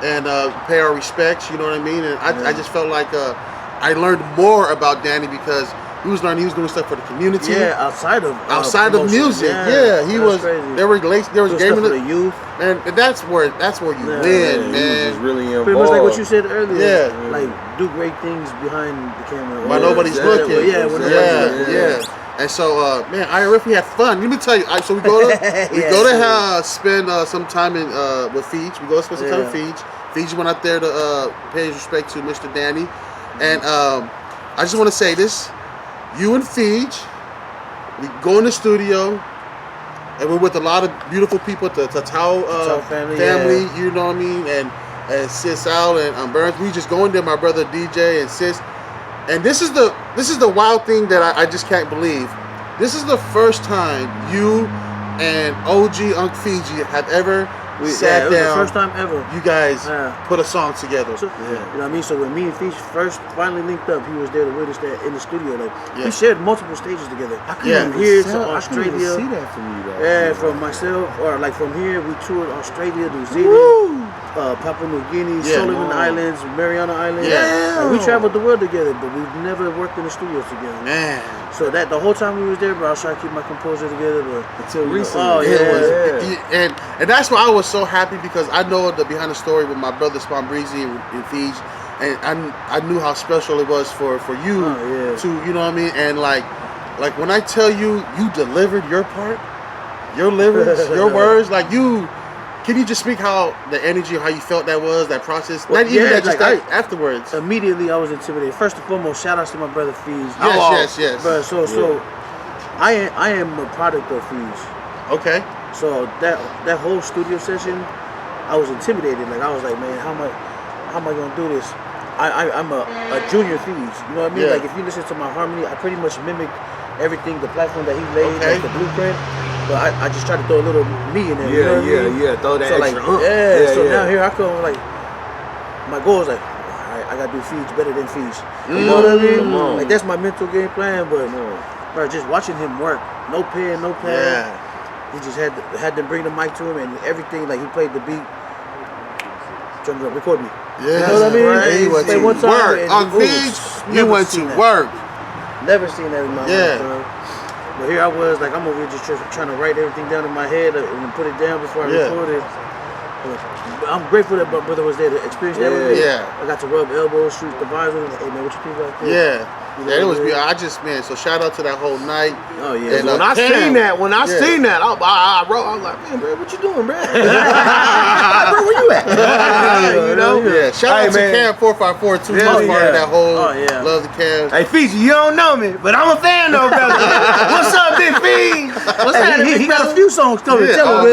and pay our respects, you know what I mean? And I just felt like I learned more about Danny because he was doing stuff for the community. Yeah, outside of music. Yeah, he was. Crazy. There was gaming for the youth, and that's where you win, man. He was really involved. Pretty much like what you said earlier. Yeah, like do great things behind the camera. While nobody's looking. Yeah. And so, man, IRF, we had fun. Let me tell you. So we go to spend some time in with Feej. We go spend some time with Feej. Feej went out there to pay his respect to Mr. Danny, and I just want to say this. You and Feej, we go in the studio, and we're with a lot of beautiful people, the Tao family, you know what I mean, and Sis Al and Burns. We just go in there, my brother DJ and Sis, and this is the wild thing that I just can't believe. This is the first time you and OG Unc Fiji have ever sat down. It was the first time ever. You guys put a song together. So, you know what I mean? So when me and Feech first finally linked up, he was there with us in the studio. Like we shared multiple stages together. From here to Australia. I couldn't see that from you though. Yeah, from myself, or like from here, we toured Australia, New Zealand, Papua New Guinea, Solomon Islands, Mariana Islands. Yeah. Like, we traveled the world together, but we've never worked in the studio together. Man. So that the whole time we was there, bro, I was trying to keep my composure together, but until recently. Oh and that's why I was so happy, because I know the behind the story with my brother SpawnBreezie and Feej, and I knew how special it was for you to, you know what I mean, and like when I tell you delivered your part, your lyrics, your words, like you. Can you just speak how the energy, how you felt that was, that process? Well, not even that, just like afterwards. Immediately, I was intimidated. First and foremost, shout outs to my brother Feej. Yes. But so I am a product of Feej. Okay. So that whole studio session, I was intimidated. Like I was like, man, how am I gonna do this? I'm a junior Feej. You know what I mean? Yeah. Like if you listen to my harmony, I pretty much mimic everything, the platform that he laid, like the blueprint. But I just try to throw a little me in there. Throw that so extra. Now here I come, like my goal is like, alright, I gotta do Feej better than Feej. You know what I mean? Like that's my mental game plan. But bro, just watching him work, no pen, no pad. Yeah. He just had to bring the mic to him and everything. Like he played the beat. Turn it up, record me. Yeah. You know what I mean? Right. He went to work. On Feej, you went to work. Never seen that in my life, bro. But here I was, like, I'm over here just trying to write everything down in my head and put it down before I record it. I'm grateful that my brother was there to experience that with me. Yeah. I got to rub elbows, shoot the vibes with him. Like, hey, man, what you think about this? Yeah. Yeah, it was beautiful. I just, man, so shout out to that whole night. Oh yeah. And, When I Cam, seen that, I wrote, I was like, man, bro, what you doing, bro? Bro, where you at? You know? Yeah, shout out to Cam 454 too. He was part of that whole love the Cam. Hey, Fiji, you don't know me, but I'm a fan though, brother. What's up, Big Fiji? What's happening? He got a few songs coming. Yeah. Tell him,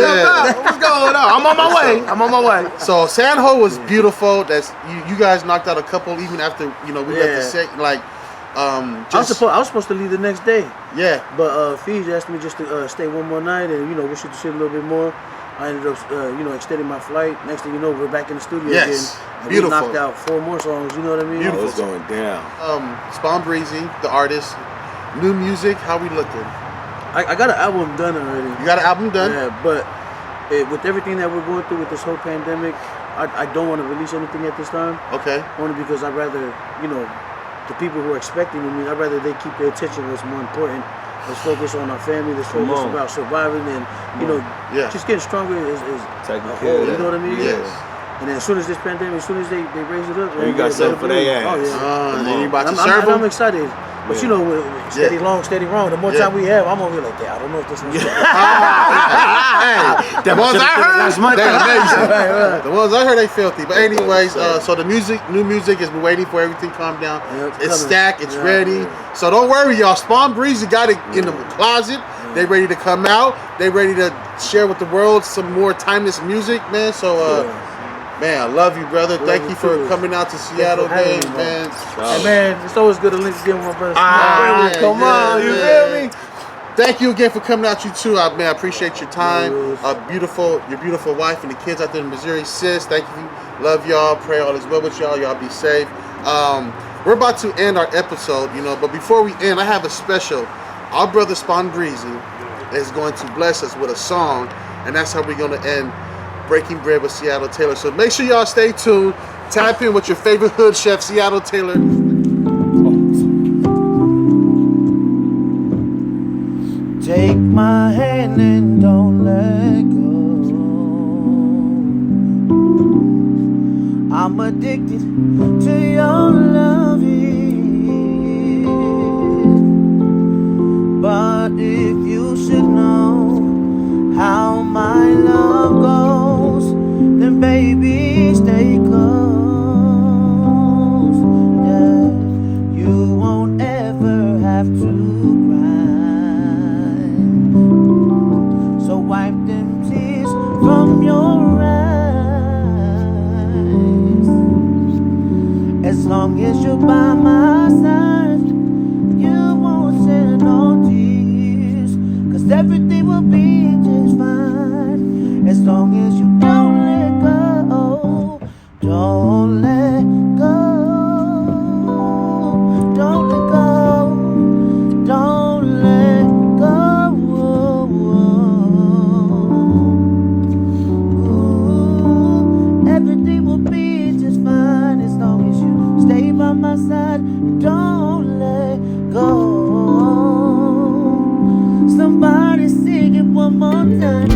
What's going on? I'm on my way. I'm on my way. So San Ho was beautiful. That's you guys knocked out a couple even after we left the set. Like, I was supposed to leave the next day. Yeah. But Fiji asked me just to stay one more night and we shoot the shit a little bit more. I ended up extending my flight. Next thing you know, we're back in the studio again. And Beautiful. We knocked out 4 more songs. You know what I mean? Beautiful. It's going down. SpawnBreezie, the artist, new music. How we looking? I got an album done already. You got an album done? Yeah, but with everything that we're going through with this whole pandemic, I don't want to release anything at this time. Okay. Only because I'd rather, the people who are expecting me, I'd rather they keep their attention what's more important. Let's focus on our family. Let's focus about surviving and, just getting stronger as a whole. You know what I mean? Yes. And then as soon as this pandemic, as soon as they raise it up, you got something for their ass. Oh, yeah. You about to serve them? I'm excited. But steady long, steady wrong. The more time we have, I'm gonna be like, I don't know if this one's Hey, the ones I heard, they're amazing. The ones I heard, they filthy. But anyways, so the new music is waiting for everything to calm down. It's stacked, it's ready. So don't worry, y'all. SpawnBreezie got it in the closet. They ready to come out. They ready to share with the world some more timeless music, man. So. Man, I love you, brother. Thank you for coming out to Seattle, man. Hey, man, it's always good to link again with my brother. Come on, you feel me? Thank you again for coming out, you too. Man, I appreciate your time. Your beautiful wife and the kids out there in Missouri. Sis, thank you. Love y'all. Pray all is well with y'all. Y'all be safe. We're about to end our episode, but before we end, I have a special. Our brother SpawnBreezie is going to bless us with a song, and that's how we're going to end Breaking Bread with Seattle Taylor. So make sure y'all stay tuned. Tap in with your favorite hood chef, Seattle Taylor. Take my hand and don't let go. I'm addicted to your loving. But if you should know how my love goes, then baby stay close. Yeah, you won't ever have to cry. So wipe them tears from your eyes. As long as you're by my side, you won't shed no tears, 'cause everything will be just fine. As long as you don't let go, don't let go, don't let go, don't let go. Ooh, everything will be just fine as long as you stay by my side and don't let go. Somebody sing it one more time.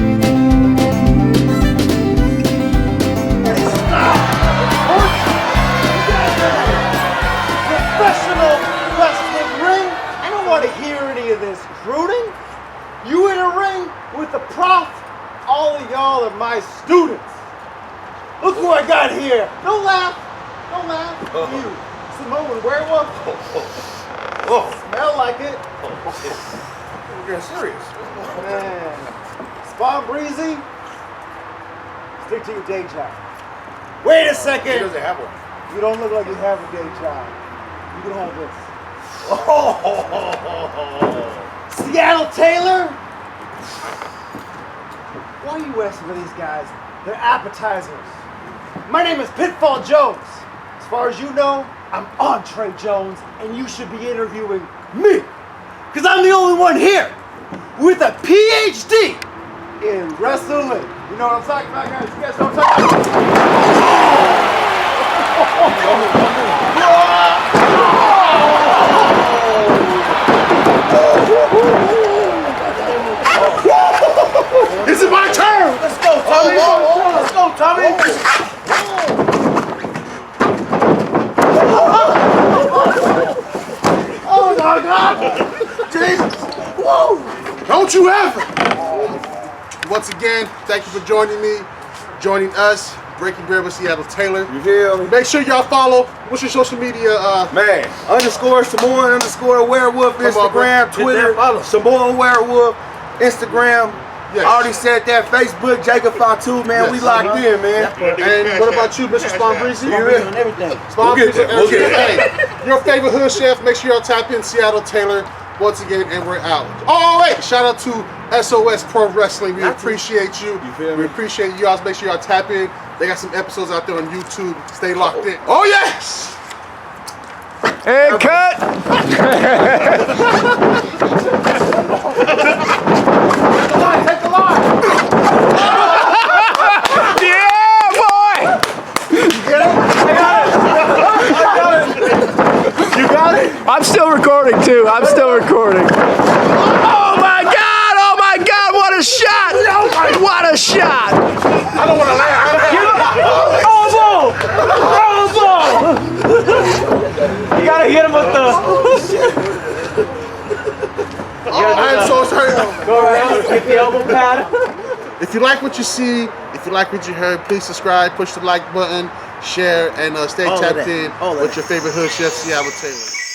Professional wrestling ring. I don't want to hear any of this rooting. You in a ring with a prof. All of y'all are my students. Look who I got here. Don't laugh. Don't laugh. You, Samoan werewolf. Smell like it. You're serious. Man. SpawnBreezie, stick to your day job. Wait a second. He doesn't have one. You don't look like you have a day job. You can hold this. Seattle Taylor? Why are you asking for these guys? They're appetizers. My name is Pitfall Jones. As far as you know, I'm Entree Jones, and you should be interviewing me. Because I'm the only one here with a PhD in wrestling. You know what I'm talking about, guys? You guys know what I'm talking about? Is it my turn? Let's go, Tommy. Let's go, Tommy. Don't you ever! Once again, thank you for joining me, joining us, Breaking Bread with Seattle Taylor. You feel me? Make sure y'all follow. What's your social media? Man, _Samoan _werewolf, Instagram, Twitter, Samoan werewolf, Instagram. Yes. I already said that. Facebook, Jacob Fatu, man. Yes. We locked in, man. And what about you, Mr. SpawnBreezie? On everything. SpawnBreezie. We'll get Hey, your favorite hood chef. Make sure y'all tap in Seattle Taylor once again, and we're out. Oh wait, shout out to SOS Pro Wrestling. We appreciate you. feel me? We appreciate you guys. Make sure y'all tap in. They got some episodes out there on YouTube. Stay locked in. Oh yes. And cut! Take the line. Yeah, boy! You got it. I'm still recording too. I'm still recording. Oh my God! Oh my God! What a shot! What a shot! I don't want to laugh. You gotta hit him with the. I'm so sorry. Go around, get the elbow pad. If you like what you see, if you like what you heard, please subscribe, push the like button, share, and stay All of tapped that. in All of with that. your favorite hood chef, Seattle Taylor.